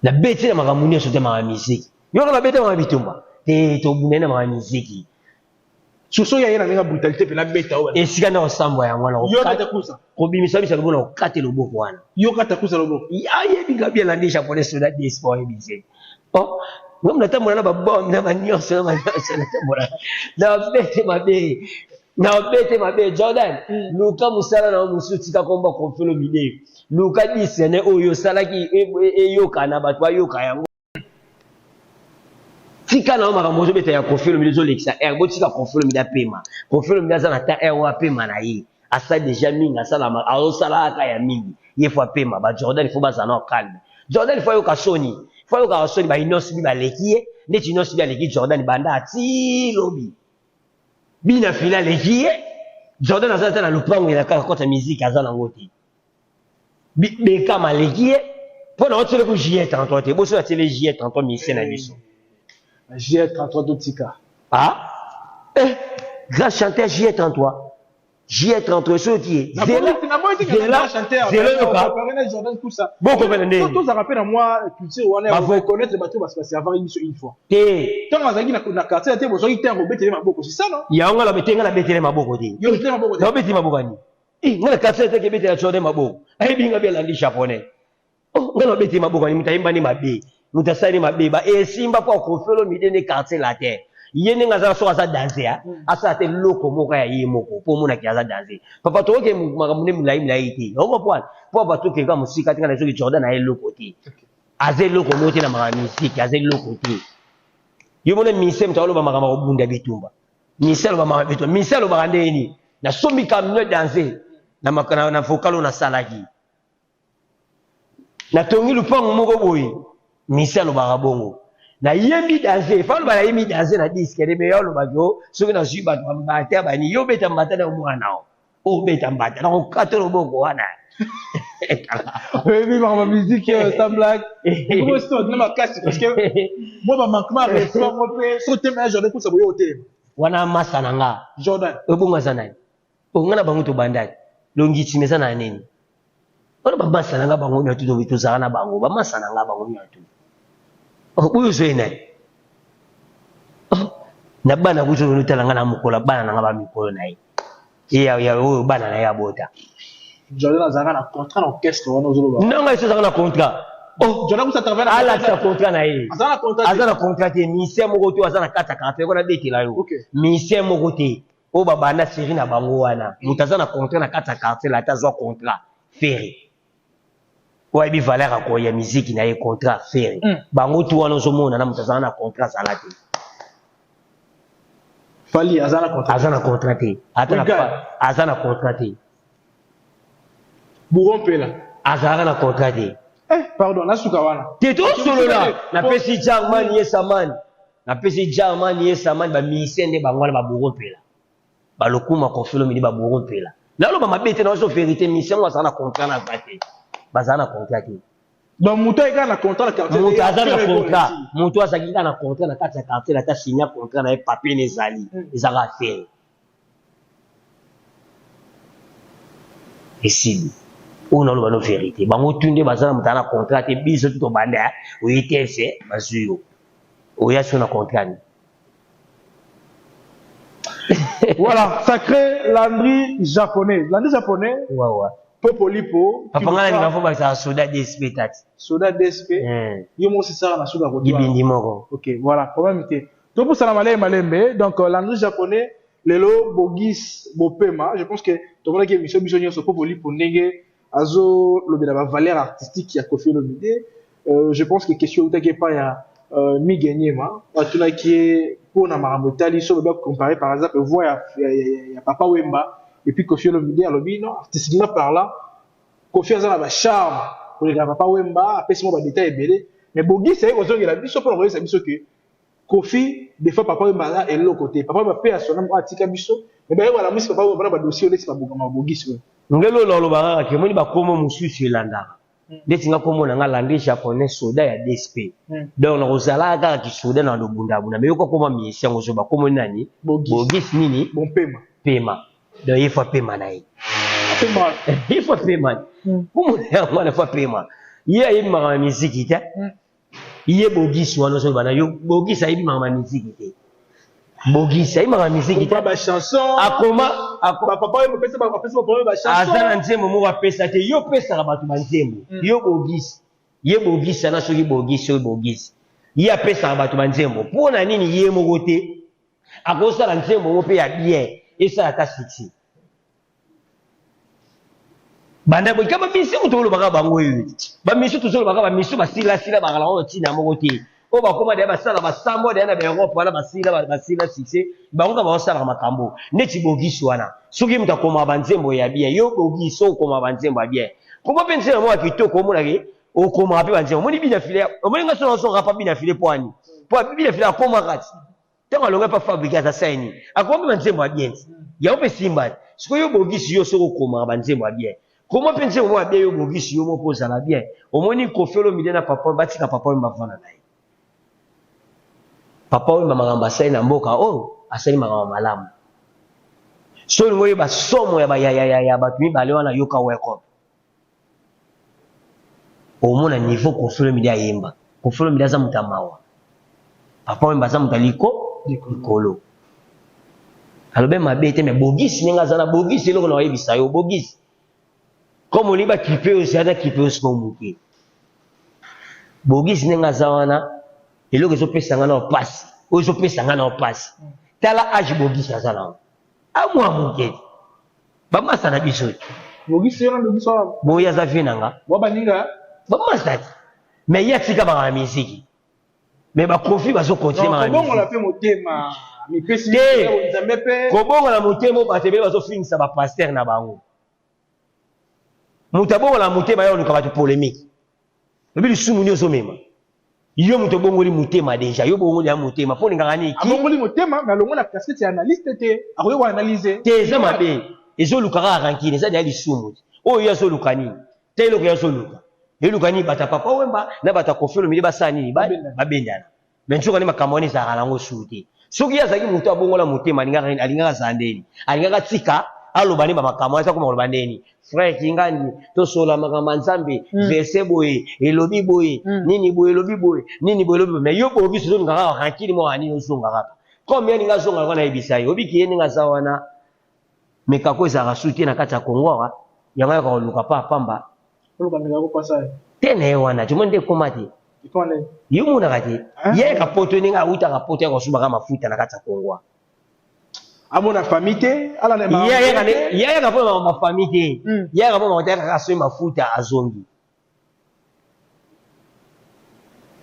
Na beta na makamuni so te ma musique. Yo na beta ma bitumba te to bunena ma musique soso ya yena nga brutalité pe na beta wana esika na osambo ya ngwana yo kata kusa ko bimisa bisa lobona okate loboko wana yo kata kusa loboko ya yebi bien la ndisha pour les des sport ebise oh ngomna tamona na babbo na banyoso na tamona na bete mabe Jordan luka musala na musuti ka komba Koffi Olomide luka disene oyo salaki eyoka na batwa yoka yango tika na makambo zo beta ya Koffi Olomide zo lekisa bo tika Koffi Olomide apema Koffi Olomide azana ta wa apema na ye asa déjà mingi asala azosala aka ya mingi ye faut apema ba Jordan faut bazana calme Jordan faut yoka soni faut yoka soni ba inosi bi balekie ndeti inosi bi aleki Jordan banda ati lobi bina fila lekie Jordan azana na lupango ya kota musique azana ngoti beka malekie pour na otele ku JE33 te bo so atele JE33 mise na biso JE33 d'Otika. Ah grand chanteur JE33. JE33 sorti. Bon, quand on rappelle à moi, culture, on va connaître les bateaux parce que c'est avant une fois. Quand on a dit que la quartier a été besoin de rebêter ma boko, c'est ça, non? Il y a un bêté ma boko. Il y a un boko. Il y a un boko. Il y a un quartier qui bêté la chose de ma boko. Et bien, il y a un japonais. Oh, on a bêté ma boko, il y a un bébé. Mutasani mabeba simba kwa Koffi Olomide ne quartier la terre yene ngaza so asa danser asa te loko moko ya ye moko po mona ki asa danser papa to ke makamune mulai ti oko po ba to ke ka musika tinga na so ki Jordan na loko ti aze loko moti na mama musique aze loko ti yo mona mise mtalo ba makama ko bunda bitumba miselo ba mama bitumba miselo ba ndeni na somi ka mno danser na makana na fokalo na salaki na tongi lupango moko boyi misalo barabongo na yemi danser fa lo ba yemi danser na disque de meilleur lo ba jo so na jiba mbata ba ni yo beta mbata na mwana o beta mbata na ko katelo boko wana oui ma musique ça blague comment c'est on ma casse parce que moi ba manquement réflexe moi pe sauter mais journée pour ça boyo hotel wana masana nga Jordan obunga sana o ngana bangu to bandai longi chimeza na nini ona ba masana nga bangu nyatu to bitu sana bangu ba masana nga bangu nyatu oh uyo zena na bana kuzo nutala ngana mukola bana na ngaba mikolo nayi ya uyo bana na ya bota Jordan azanga na contrat na orchestre wana ozoloba non nga so na contrat oh Jordan ça travaille ala sa contrat na ye azana contrat te mise moko to azana kata kata ko na betela yo mise moko te o baba na série na bango wana mutazana contrat na kata kata la tazwa contrat ferry ouais bi valeur ko ya musique na ye contrat ferry bango tu wana zo mona na mutazana na contrat salati fali azana contrat te azana contrat te Bouron pela azana na contrat te pardon na suka wana te to solo na na pesi German ye saman na pesi German ye saman ba musicien de bango na ba Bouron pela balokuma Koffi Olomide ba borompela nalo ba mabete na so vérité mission wa sana contrat na pate bazana contrat ki donc muto eka na contrat na quartier muto azana contrat muto azakika na contrat na kati ya quartier la ta signer contrat na papier nezali ezaka faire ici on a le vérité bango tunde bazana mutana contrat te biso tout banda o ITC bazuyo o ya sur na contrat ni voilà sacré Landry japonais ouais Popolipo papa ngala ni ngafo ba sa soda DSP tati soda DSP yo mo sisa na soda ko gibindi moko OK voilà problème té to pour ça malembe donc Landry japonais lelo bogis bopema je pense que to mona ke mission biso nyonso Popolipo ndenge azo lobela ba valeur artistique ya Koffi Olomide je pense que question utake pas ya mi gagner ma atuna qui pour na marambo tali so ba comparer par exemple voix ya Papa Wemba et puis Koffi Olomide alobi non artistiquement parlant Koffi azana ba charme pour les Papa Wemba après mo ba détail belé mais bogi c'est ozongela biso pour envoyer ça biso que Koffi des fois Papa Wemba est l'autre côté Papa Wemba paie à son amour atika biso mais ba wala musique Papa Wemba ba dossier on laisse pas bogi so ngelo lolo ba ke moni ba komo mususu elanda ndeti nga komo na nga Landry japonais soda ya DSP donc na kozala kaka ki soda na lobunda buna mais yoko koma miesi ngo so ba komo nani bogis nini bon pema donc il faut pema na il faut pema komo ya mwana faut pema ye ma musique ta ye bogis wana so bana yo bogis ayibi ma musique te bogis ayibi ma musique ta ba chanson akoma papa Wemba pesa ba chanson azana nzembo mo bapesa te yo pesa ka batu banzembo yo bogis ye bogis na soki bogis yo bogis ye apesa ka batu banzembo pona nini ye moko te akosala nzembo mo pe ya bien esa ata siksi banda bo kama misi kutolo baka bango yo ba misi tuzolo baka ba misi basila sila bakala o tina moko te o bakoma de basala basambo de na ba Europe wala basila siksi bango ba osala makambo neti bogis wana soki muta koma banzembo ya bien yo bogis so koma banzembo ya bien koma pensela mo akitoko mona ke o koma pe banzembo moni bina file o moni ngaso so rapa bina file poani po bina file akoma kati tango longa pa fabriquer za saini akoma banzembo ya bien ya ope simba siko yo bogis yo so koma banzembo ya bien koma pensela mo ya bien yo bogis yo mo poza la bien o moni Koffi Olomide na papa batika papa Wemba vana naye Papa Wemba magamba sai na mboka asali magamba malamu so ngoye ba somo ya batu mibale wana yoka welcome omona niveau Koffi Olomide ayemba Koffi Olomide aza mutamawa Papa Wemba aza mutaliko likolo alobe mabete me bogis ninga zana bogis eloko na wayebisa yo bogis comme on liba kipe aussi ada kipe aussi komuke bogis ninga zawana eloko ezopesa nga na opasi oyo ezopesa nga na opasi tala age bogis aza na amwa muke bamasa na biso bogis yo na biso boya za vie nanga baninga bamasa mais ya tika ba musique mais ba Koffi bazo continuer ma musique bongo la pe motema mi pesi nzambe pe ko bongo la motema ba tebe bazo finisa ba pasteur na bango mutabongo la motema yo luka ba polémique ebi sumu nyoso mema yo muto bongo li motema déjà yo bongo li motema po ninga ngani ki bongo li motema na longo la casquette ya analyste te akoyo wa analyser te za mabe ezo luka ka rankine za dali sumu o yo so lukani te lo ko so luka elukani bata Papa Wemba na bata Koffi Olomide basani babendana menchoka ni makamoni za kalango suti soki yazaki muto abongo la motema alinga zandeni alinga tika aloba ni ba makamoni za kuma oloba ndeni frère kingandi to sola makama nzambe verset boye elobi boye nini boye elobi boye nini boye elobi mais yo bobi so ngaka hankili mo ani osonga kaka comme yani ngazonga kana ebisai obiki yeni ngazawana mekako za rasuti na kata Kongo yanga ka luka pa pamba tene wana tumonde komati yumu na kati ye ka poto ninga uta ka poto ya kosuba kama mafuta na kata Kongo amona famille ala na ma ye ka poto ma famille ye ka poto ma ka so mafuta azongi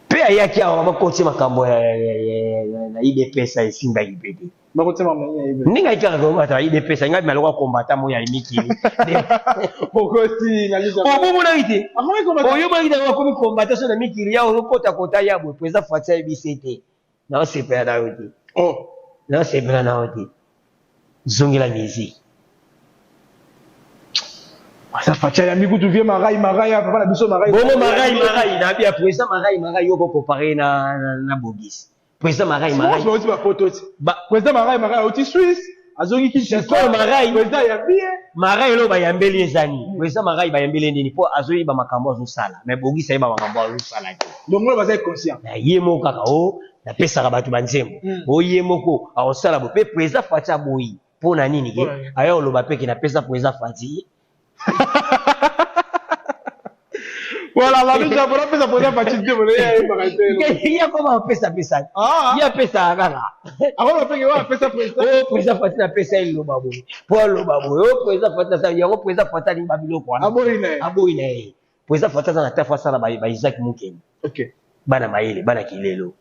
pe ayaki awa makoti makambo na ile pesa isimba ibede bakotema manya ibe ninga ikaka ko mata ile pesa ngabi maloko kombata mo ya imikili bokoti ngaliza obumu na ite oyo ba ite ko mi kombata so na mikili ya okota kota ya bo pesa fatia ibct na o sepela na oti na o sepela na oti zongi la musique ça fatia ya miku tu vie marai papa na biso marai bongo marai na bien président marai yoko comparer na Bogis président marai je aussi ba photo président marai oti Suisse azongi Kinshasa marai président ya bien marai lo ba yambeli ezani président marai ba yambeli ndini po azoyi ba makambo azo sala mais Bogis ayi ba makambo azo sala donc on va être conscient na yemo kaka o na pesa ka batu banzembo o yemo ko a sala bo pe président fatia boyi po na nini ke ayo lo ba peke na pesa président fatia voilà la déjà pour pesa pour fatia de voler il y a comment pesa il y a pesa kaka avant on peke wa pesa président o président fatia na pesa il lo babo po lo babo o président fatia ça yango président fatia ni babilo ko aboyi na président fatia na tafa sala ba Isaac Mukeni OK bana maile bana kilelo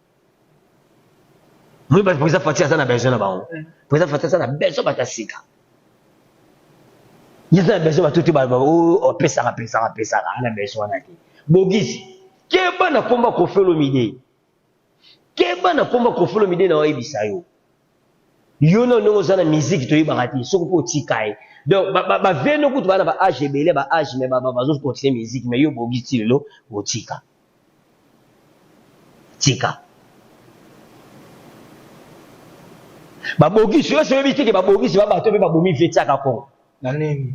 moi président fatia ça na besoin na bango président fatia ça na besoin batasika yeza besoin batuti ba o pesa na besoin na ki Bogis ke bana komba ko felo mide na oyebisa yo yo no za na musique to yibakati soko po tikai donc ba veno kutu bana ba age belé ba age mais ba zo continuer musique mais yo Bogis lelo o tika ba Bogis yo se bitike ba Bogis ba bato be ba bomi fetia ka Kongo na nini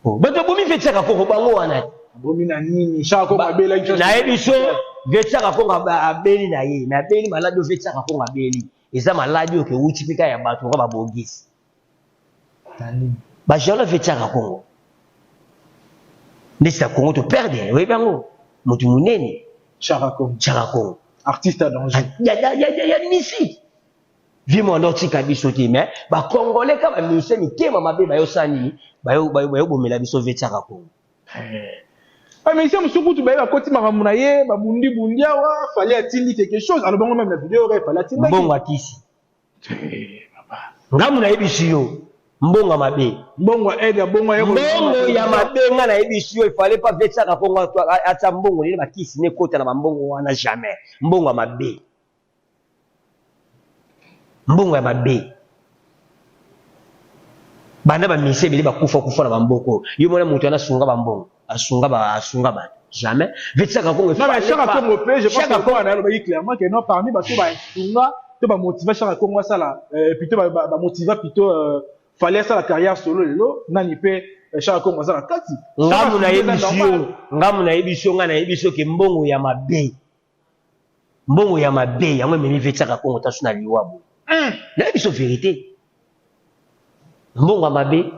bato bomi fetia ka Kongo bango wana bomi na nini shako mabela icho na ebiso fetia ka Kongo abeli na ye na beli maladi fetia ka Kongo abeli eza maladi oke utipika ya bato ba Bogis na nini ba jalo fetia ka Kongo ndesa Kongo to perdre we bango mutu munene Chaka Kongo artiste à danger ya musique vimo ndoti kabiso te mais ba congolais ka ba musicien mitema mabe ba yo sani ba yo bomela biso Chaka Kongo mais ici musuku tu ba koti makamuna ye ba bundi wa fallait atili quelque chose alors bongo même la vidéo aurait fallait atili mbongo akisi papa ngamu na yebishi yo mbongo mabe mbongo aide ya mbongo ya mabe nga na yebishi yo il fallait pas Chaka Kongo ata mbongo ni ba kisi ne kota na mbongo wana jamais mbongo mabe mbongo ya mabe bana ba mise bili bakufa na bamboko yo mona mutu ana sunga bambongo asunga ba jamais Chaka Kongo Chaka Kongo pe je pense que on a le clairement que non parmi bato ba sunga to ba motiver Chaka Kongo sala plutôt ba motiver plutôt fallait ça la carrière solo lelo nani pe Chaka Kongo sala kati ngamu na yebisio nga na yebisio ke mbongo ya mabe yango memi Chaka Kongo tasuna liwabo na yebisio vérité mbongo ya mabe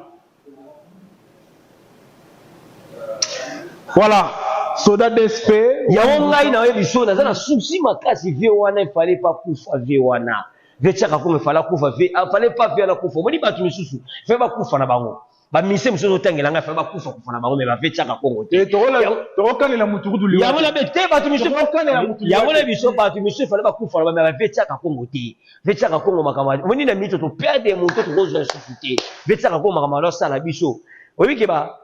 voilà soda d'SP yango ngai na yebisio naza na souci makasi vie wana il fallait pas kufa vie wana Chaka Kongo fallait kufa vie fallait pas vie na kufa moni batu misusu fe ba kufa na bango ba mise mususu tangela nga fe ba kufa na bango mais ba Chaka Kongo te to kanela mutu kutu liwa yango na bete batu misusu yango na biso batu misusu fallait ba kufa na ba Chaka Kongo te Chaka Kongo makama moni na mito to perdre mutu to gozo sufite Chaka Kongo makama lo sala biso oyi ke ba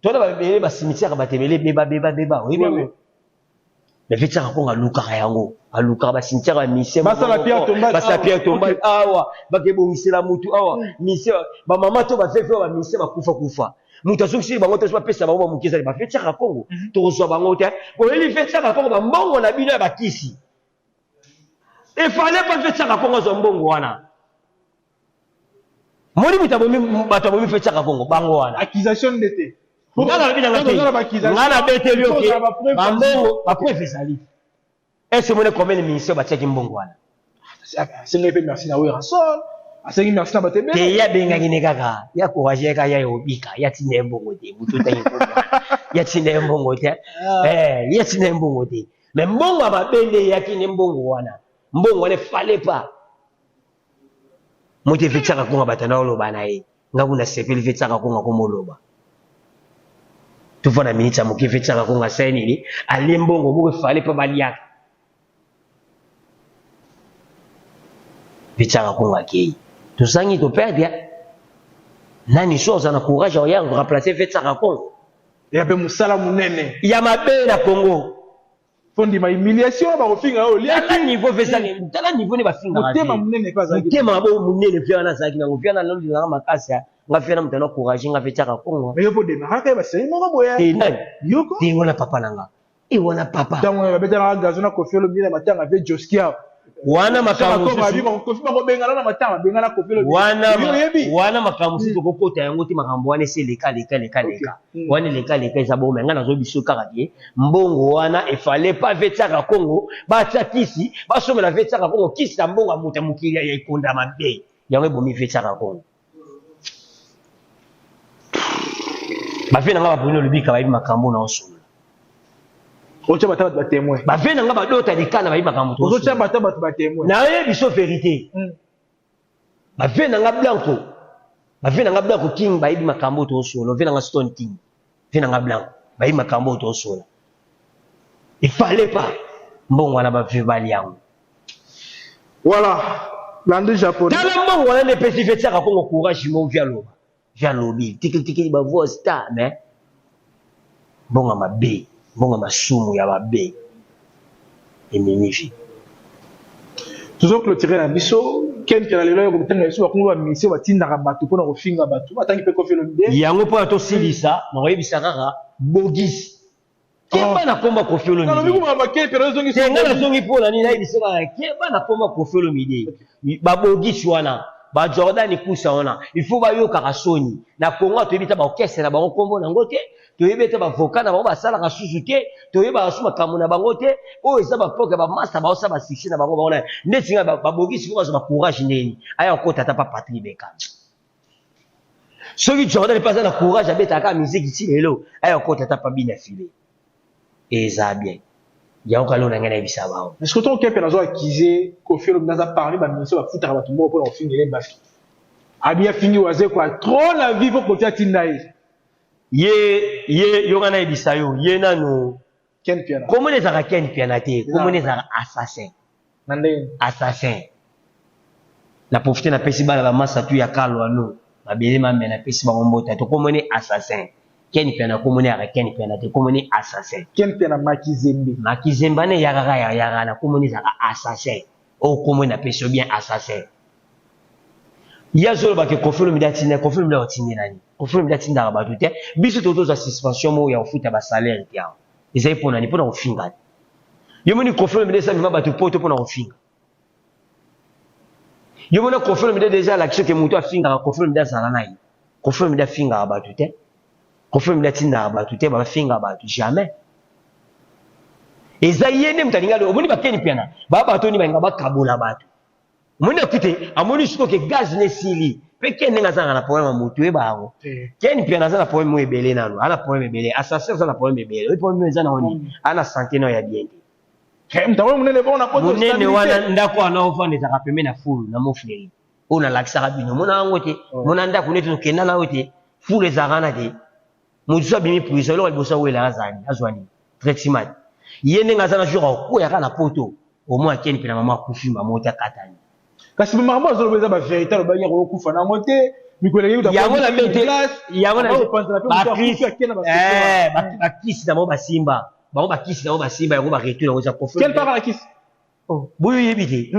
tona ba bele ba cimetière ba tebele beba oyi ba mais Chaka Kongo aluka yango aluka ba cimetière ba mise ba sala pierre tombale awa ba ke bongisela mutu awa mise ba mama to ba fefe ba mise ba kufa mutu asoki bango to ba pesa ba mukisa ba Chaka Kongo to reçoit bango te ko eli Chaka Kongo ba mbongo na bino ya bakisi il fallait pas Chaka Kongo zo mbongo wana moni bato bomi Chaka Kongo bango wana accusation d'été ngana beteli oke bambongo bapreuve ezali ese mone combien de ministère batiaki mbongo wana asengi mpe merci na wera sol asengi merci na bato te ya bengaki ne kaka ya courage ka ya obika ya tina mbongo te mutu tangi ya tina mbongo te ya tina mbongo te mais mbongo ababende yaki ne mbongo wana fallait pas mutu Chaka Kongo batana oloba na ye ngabuna sepeli Chaka Kongo ko moloba tufana minita mukife Chaka Kongo asaini ni alimbongo muke fallait pas baliaka Chaka Kongo akei tusangi to perdre nani soza na courage ya remplacer Chaka Kongo ya be musala munene ya mabe na Kongo fondi ma humiliation ba kofinga o lia tala niveau vesa tala niveau ne ba finga motema munene pas azaki motema bo munene vya na zaki na vya na lolo na makasi nga vya na mutana courage nga vya ka kongo mais yo po de na ka ba sey mo boya te nani yoko te wona papa nanga e wona papa tango ba beta na gazo na Koffi Olomide matanga ve Joskia wana makamu Koffi ba ko bengala na matanga bengala Koffi Olomide wana makamu sito ko kota yango ti makambo wana se leka wana leka eza bo menga nazo biso kaka die mbongo wana efale pas vetaka Kongo ba tsakisi ba somela vetaka Kongo kisa mbongo muta mukili ya ikonda mabe yango bomi vetaka Kongo ba fena nga ba bonno lubika ba makambo na osolo ocha bata ba témoin ba fena nga ba dota dikana ba makambo to ocha bata ba témoin na ye biso vérité ba fena nga blanco ba fena nga blanco king ba ibi makambo to osolo fena nga stone king fena nga blanco ba ibi makambo to osolo il fallait pas mbongo wana ba vibali yango voilà l'ande japonais tala mbongo wana ne pesi vetaka Kongo courage mo via lobi tiki ba voix star mais mbongo mabe mbongo masumu ya babe eminifi toujours clôturer na biso ken kala lelo ko tanga biso ba Kongo ba mission ba tindaka bato pona ko finga bato atangi pe Koffi Olomide yango po to silisa na yebisa kaka bogis keba na komba Koffi Olomide na lobi ko ba ken pero zongi so ngala zongi po na ni na yebisa kaka keba na komba Koffi Olomide ba bogis wana ba Jordan ikusa wana il faut ba yo kaka soni na Kongo to yebita ba orchestre na ba kombo na ngote to yebeta ba vocal na ba basala ka suzuke to yeba asuma kamuna bango te o eza ba poke ba master ba osa ba succès na bango ba ona netinga ba bogisi ko ba courage neni aya ko tata pa Patrick Beka soki Jordan pas na courage abeta ka musique ti lelo aya ko tata pa bina filé eza bien ya ko lona ngana bisa ba est-ce que ton kepe nazo accuser Koffi Olomide za parler ba mission ba futa ba tumbo pour finir bafi abia fini waze quoi trop la vie pour côté tindai ye yongana ebisa yo ye nanu ken piana comment les ara ken piana te comment les ara assassin nande assassin na profiter na pesi bala ba masa tu ya kalwa no ba bele ma mena pesi ba ngombota to comment les assassin ken piana comment les ara ken piana te comment les assassin ken piana makizembe ne ya na comment les ara assassin o comment na pesi bien assassin ya zolo ba ke Koffi Olomide atina Koffi Olomide otinde nani Koffi Olomide atinda ba tout biso to za suspension mo ya ofuta ba salaire tiao ezai pona ni pona ofinga yo moni Koffi Olomide sa bima ba to poto pona ofinga yo mona Koffi Olomide déjà l'action que muto afinga Koffi Olomide azala nai Koffi Olomide afinga ba tout Koffi Olomide atinda ba tout ba finga ba tout jamais ezai yene mtalinga lo moni ba keni piana ba to ni ba ngaba kabola ba tout moni akite amoni siko ke gaz ne sili pe ken nga zanga na problème mutu e bango ken pia na zanga problème mo ebele nalo ana problème ebele assassin zanga problème ebele e problème zanga oni ana santé no ya bien mtawo munene bona poto munene wana ndako ana ofande za kapeme na full na mo fleri ona lakisa kabino mona ngote mona ndako neto kenda na wote full za kana de mutu bimi prison lo libosa wela azani azwani traitement yene nga zanga jour ko ya kana poto au moins ken pia na mama kufimba mota katani kasi makambo azolobeza ba véritable ba nyako kufa na ngote mikoleki uta yango na mete yango na ba kisi na mo basimba bango ba kisi na mo basimba yango ba retour yango za Koffi quel part la kisi oh boyo yebite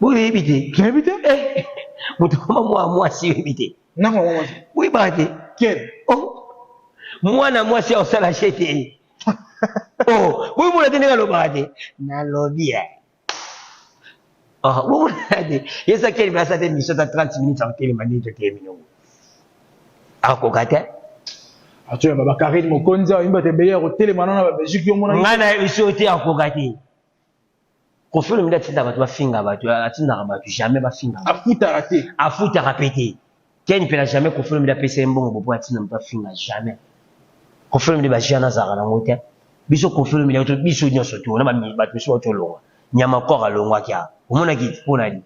boyo yebite mutu kama mwasi yebite na kwa mwasi oui bate quel oh mwana mwasi au sala chete oh boyo mwana tenga lo bate na lobia ah bon yesa kele basa te mission ta 30 minutes en télé mani to terminer ako kata atu ba Karim Mokonza imba te beya ko télé manana ba Belgique yo mona ngana mission te ako kata Koffi Olomide atinda ba finga ba tu atinda ba tu jamais ba finga afuta répéter ken pela jamais Koffi Olomide pesa mbongo bobo atinda ba finga jamais Koffi Olomide ba jana za kana ngote biso Koffi Olomide to biso nyoso to na ba biso to longa nyama ko galongwa kya omona ki pona ni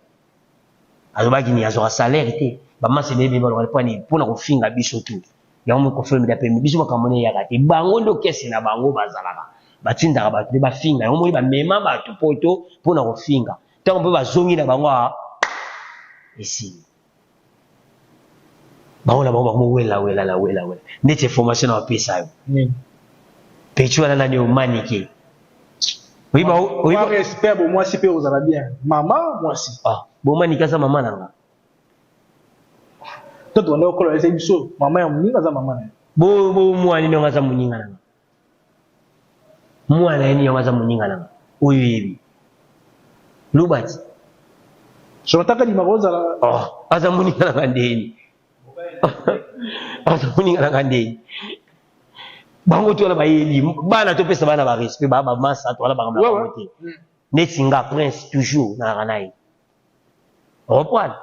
azobaki ni azo salaire te ba mase bebe ba lo pani pona ko finga biso tu ya mo Koffi Olomide pe biso ba kamone ya kati bango ndo kesi na bango bazalaka batinda ba te ba finga yo mo ba mema ba to poto pona ko finga tango pe ba zongi na bango ici bango na bango mo wela ndete formation na pesa yo petit wana nani omanike oui ba respect bon moi si pe aux arabiens maman moi si bomanika za mama nanga toto wana okola ese biso mama ya muninga za mama na bo mwani ndonga za muninga nanga mwana yeni yonga za muninga nanga oyo yebi lubati shotaka di maroza la aza muninga nanga ndeni aza muninga nanga ndeni bango to la bayeli bana to pesa bana ba respect ba masa to la ba ngam la kote netinga prince toujours na ranai reprendre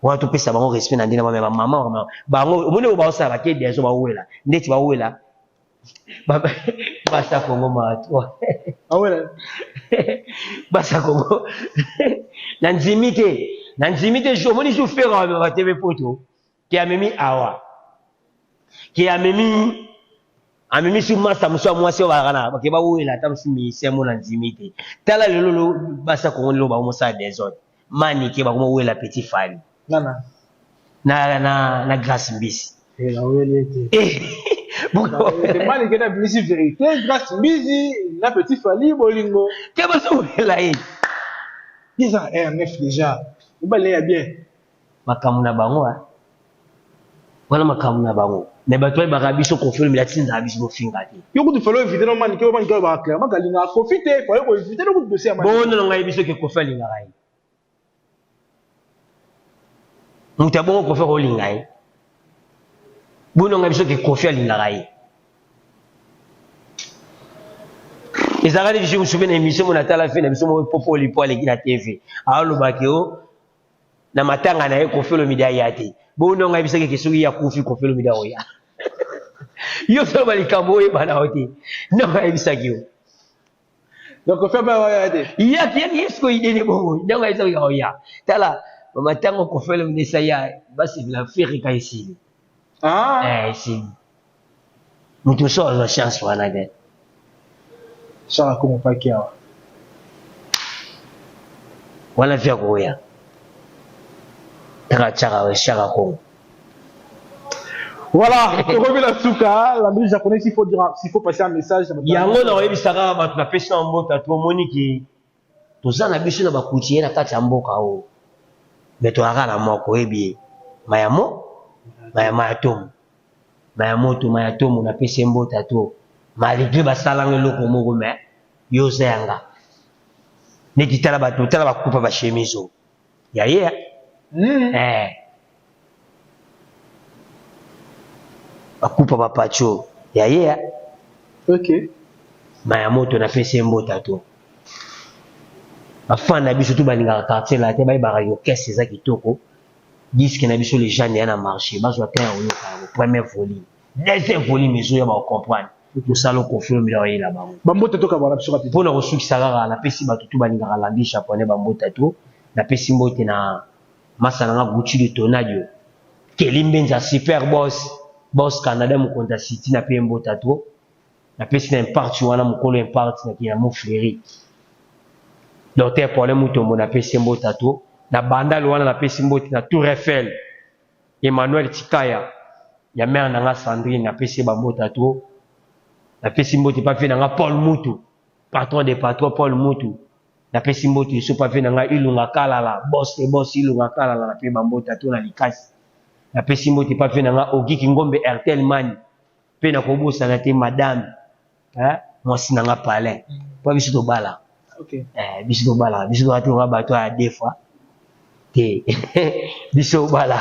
watu pesa bango respect na ndina ba mama bango mone ba osa ba ke deso ba wela ndeti ba wela basa kongo mato awela basa kongo na nzimite jo moni jo faire ba TV photo qui a memi awa qui a memi sur masa muso mwasi wa kana ke ba wela tamsimi semo na nzimite tala lelo basa kongo lo ba mo sa desordre mani ke ba mo wela petit fali na grâce mbisi la wele mani ke na bisi vérité grâce mbisi na petit fali bolingo ke ba so wela ils ont RNF déjà ba le ya bien makamuna bango wala makamuna bango ne batwa ba biso confirme la tinza biso finga te yoko tu falo inviter no mani ke ba ngaba ba clairement galinga profiter falo ko inviter no dossier mani bon non ngai biso ke confirme linga rai mutabongo ko faire lingai bon ngai biso ke confirme linga rai ezara ni je me souviens émission mon atala fait na biso mo popo lipo ale na TV alo bakeo na matanga na ye confirme media yate bon ngai biso ke soki ya kufi confirme media oya yo so bali kambo e bana hote no ngai biso ke donc fait ba yate ya yesko idene bongo ngai biso ya oya tala matango confirme media saya basi la faire ka ici ici mutu so la chance wana de ça comme pas qui a wala vya goya taka we shaka ko voilà on revient la souka la musique japonaise s'il faut passer un message yango na oyebisaka ba na pesa mbota to moniki tozana biso na bakuti na kati ya mboka o beto akala moko ebi mayamo mayamo na pesa mbota to malgré basalange loko moko me yo zanga neti tala bakupa ba chemizo ya bakupa ba pacho ya OK mayamoto na pesa mbota to afana biso tu balinga quartier la te ba yo caisse za kitoko disque na biso les gens na marché bazwa ta yo ka premier volume deuxième volume mezo ya ba comprendre tout ça le confirme là là bango bambota to ka bana biso ka pona ko sukisa kaka na pesi ba tutu balinga landi japonais bambota to na pesi mbote na masana nga Gucci de Tonadio Kelimbenza super boss Canada mu konta city na pe mbota to na pesi na parti wana mukolo impact na kina mo fleri docteur problème mutombo na pesi mbota to na bandal wana na pesi mbote na Tour Eiffel Emmanuel Tikaya ya mère na nga Sandrine na pesi bambota to na pesi mbote pa fe na nga Paul Mutu patron des patrons Paul Mutu na pesi mbote so pa fe na nga Ilunga Kalala boss Ilunga Kalala na pe bambota to na likasi na pesi mbote pa fe na nga Ogiki Ngombe Airtel Money pe na kobosa na te madame mwasi na nga Palais pa biso to bala OK biso to bala biso to ato bato a deux fois te biso bala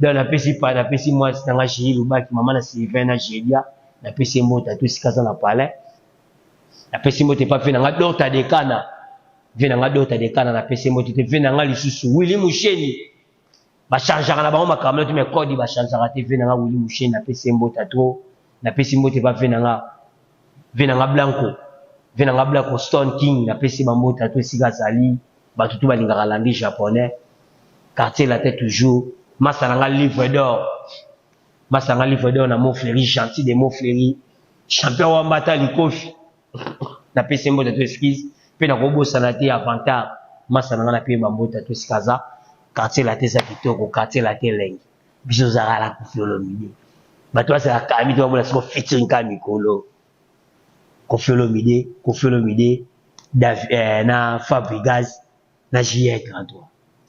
dans na pesi mwasi na nga Chili Lubaki mama na Sylvain na Jedia na pesi mbota to sikaza na Palais na pesi mbote pa fe na nga Dota de Kana vena nga Dota de Kana na pesi mbote te vena nga lisusu Willy Musheni ba changeaka na bango makambo to me code ba changeaka te vena nga Willy Musheni na pesi mbota to na pesi mbote pa vena nga Blanco Stone King na pesi mbota to sika zali ba tutu balingaka landi japonais quartier la tête toujours masanga livre d'or na Montfleury gentil de Montfleury champion wa mbata likofi na pesi mbota to esquisse pe na kobosa na te avantage masanga na pe mbota to sikaza quartier la tête za kitoko quartier la tête lengi biso zala ku fiolomide bato asa kami to mona siko featuring ka mikolo Kofi Olomide, na Fabregas, na JR33.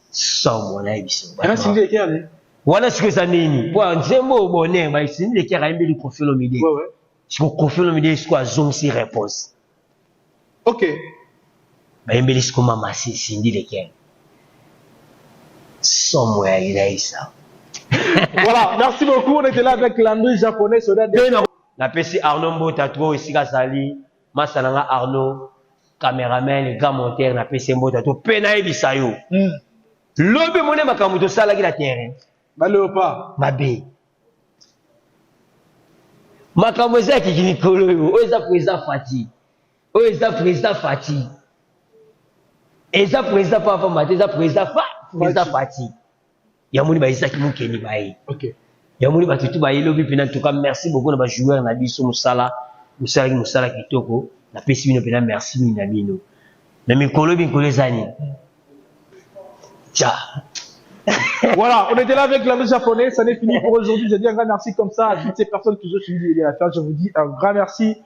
Somme, on a eu ça. Ah, c'est une guerre. Voilà ce que ça n'est. Pour un zémo bonnet, mais c'est une guerre à un peu Kofi Olomide. Ouais, ouais. Si on Kofi Olomide, c'est quoi, zone si réponse. Ok. Mais un peu ce qu'on m'a massé, c'est une guerre. Somme, il a eu ça. Voilà, merci beaucoup. On était là avec Landry japonais. La PC Arnaud Mbota, toi aussi, Gazali, Massalanga Arnaud, caméraman, les gars montaires, la PC Mbota, toi, Pena et Bissayo. L'obé moné makamuto sala qui la terre. Léopard. Ma bé. Makamoza qui dit Kolo, Oza président Fati. Oza président Fati. Eza président Papa Maté, Eza président Fati. Yamouni ba Isa qui mou keni bae. Ok. Yamouni ba tutu ba yelobi pena en tout cas merci beaucoup na ba joueur na biso musala kitoko na pesi bino pena merci mina bino. Na mikolo binkolo zani. Tcha. Voilà, on était là avec l'ami japonais, ça n'est fini pour aujourd'hui. Je dis un grand merci comme ça à toutes ces personnes qui ont suivi la fin. Je vous dis un grand merci.